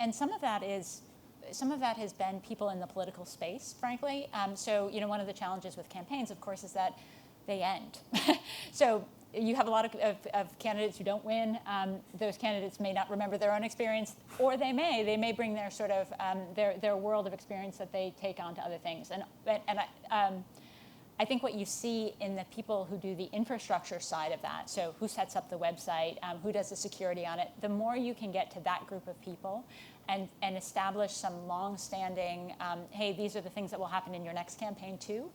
S14: And some of that has been people in the political space, frankly. So one of the challenges with campaigns, of course, is that they end. So you have a lot of candidates who don't win. Those candidates may not remember their own experience, or they may bring their sort of their world of experience that they take on to other things. And I think what you see in the people who do the infrastructure side of that, so who sets up the website, who does the security on it, the more you can get to that group of people and establish some long-standing, hey, these are the things that will happen in your next campaign too,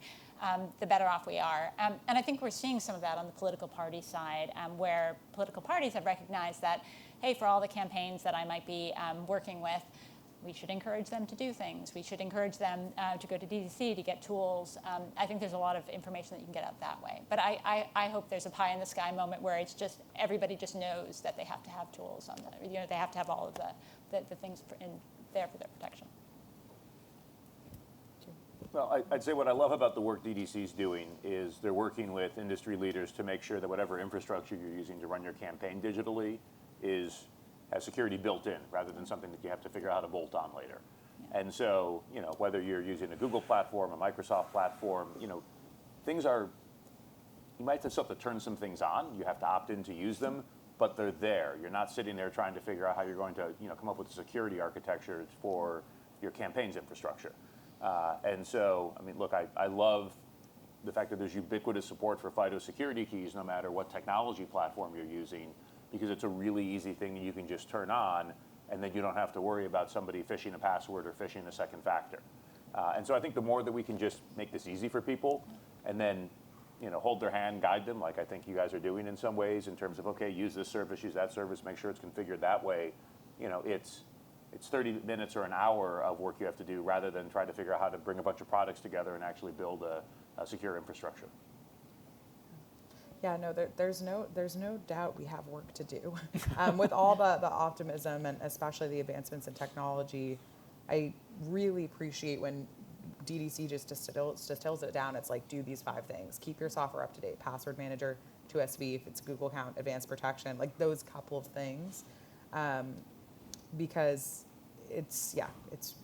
S14: the better off we are. And I think we're seeing some of that on the political party side, where political parties have recognized that, hey, for all the campaigns that I might be working with, we should encourage them to do things. We should encourage them to go to DDC to get tools. I think there's a lot of information that you can get out that way. But I hope there's a pie in the sky moment where it's just everybody just knows that they have to have tools on that. They have to have all of the things in there for their protection.
S13: Well, I'd say what I love about the work DDC is doing is they're working with industry leaders to make sure that whatever infrastructure you're using to run your campaign digitally has security built in, rather than something that you have to figure out how to bolt on later. Yeah. And so, whether you're using a Google platform, a Microsoft platform, things are, you might have to turn some things on. You have to opt in to use them, but they're there. You're not sitting there trying to figure out how you're going to, come up with a security architecture for your campaign's infrastructure. And so, look, I love the fact that there's ubiquitous support for FIDO security keys, no matter what technology platform you're using, because it's a really easy thing that you can just turn on, and then you don't have to worry about somebody phishing a password or phishing a second factor. And so I think the more that we can just make this easy for people, and then hold their hand, guide them, like I think you guys are doing in some ways, in terms of, okay, use this service, use that service, make sure it's configured that way. It's 30 minutes or an hour of work you have to do, rather than try to figure out how to bring a bunch of products together and actually build a secure infrastructure.
S1: Yeah, no, there's no doubt we have work to do. With all the optimism and especially the advancements in technology, I really appreciate when DDC just distills it down. It's like, do these 5 things. Keep your software up to date. Password manager, 2SV, if it's Google account, advanced protection, like those couple of things. Because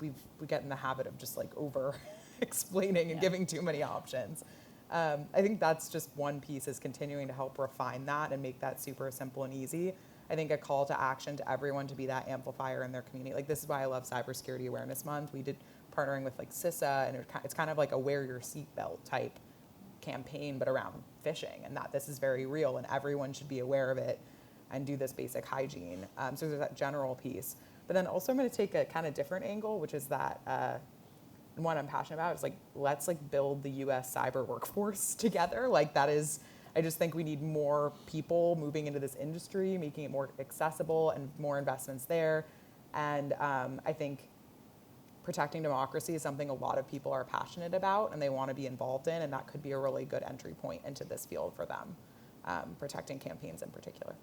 S1: we get in the habit of just like over explaining and giving too many options. I think that's just one piece, is continuing to help refine that and make that super simple and easy. I think a call to action to everyone to be that amplifier in their community. Like, this is why I love Cybersecurity Awareness Month. We did partnering with like CISA, and it's kind of like a wear your seatbelt type campaign, but around phishing, and that this is very real and everyone should be aware of it and do this basic hygiene. So there's that general piece. But then also I'm going to take a kind of different angle, which is that one I'm passionate about is like, let's like build the U.S. cyber workforce together. Like, that is, I just think we need more people moving into this industry, making it more accessible and more investments there. And I think protecting democracy is something a lot of people are passionate about and they want to be involved in, and that could be a really good entry point into this field for them, protecting campaigns in particular.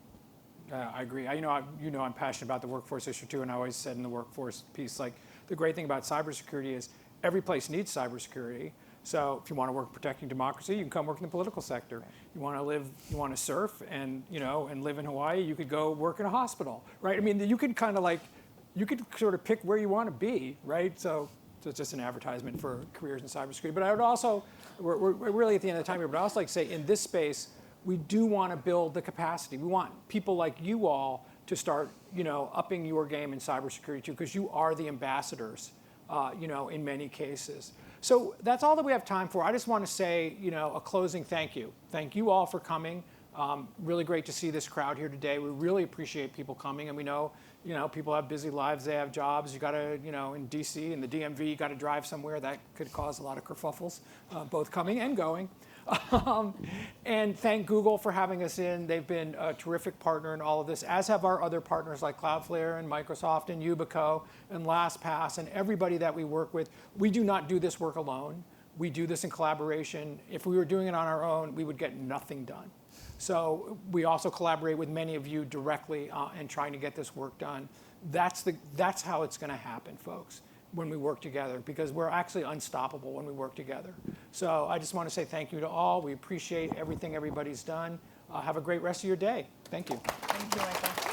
S4: I agree. I'm passionate about the workforce issue too, and I always said in the workforce piece, like, the great thing about cybersecurity is every place needs cybersecurity, So if you want to work protecting democracy, you can come work in the political sector. You want to surf and, and live in Hawaii, you could go work in a hospital, right? I mean, you could sort of pick where you want to be, right? So it's just an advertisement for careers in cybersecurity. But I would also, we're really at the end of the time here, but I also like to say in this space, we do want to build the capacity. We want people like you all to start, upping your game in cybersecurity too, because you are the ambassadors, in many cases. So that's all that we have time for. I just want to say, a closing thank you. Thank you all for coming. Really great to see this crowd here today. We really appreciate people coming, and we know, people have busy lives, they have jobs. You got to, in DC and the DMV, you got to drive somewhere. That could cause a lot of kerfuffles, both coming and going. And thank Google for having us in. They've been a terrific partner in all of this, as have our other partners like Cloudflare and Microsoft and Yubico and LastPass and everybody that we work with. We do not do this work alone. We do this in collaboration. If we were doing it on our own, we would get nothing done. So we also collaborate with many of you directly in trying to get this work done. That's how it's going to happen, folks, when we work together, because we're actually unstoppable when we work together. So I just want to say thank you to all. We appreciate everything everybody's done. Have a great rest of your day. Thank you.
S9: Thank you, Michael.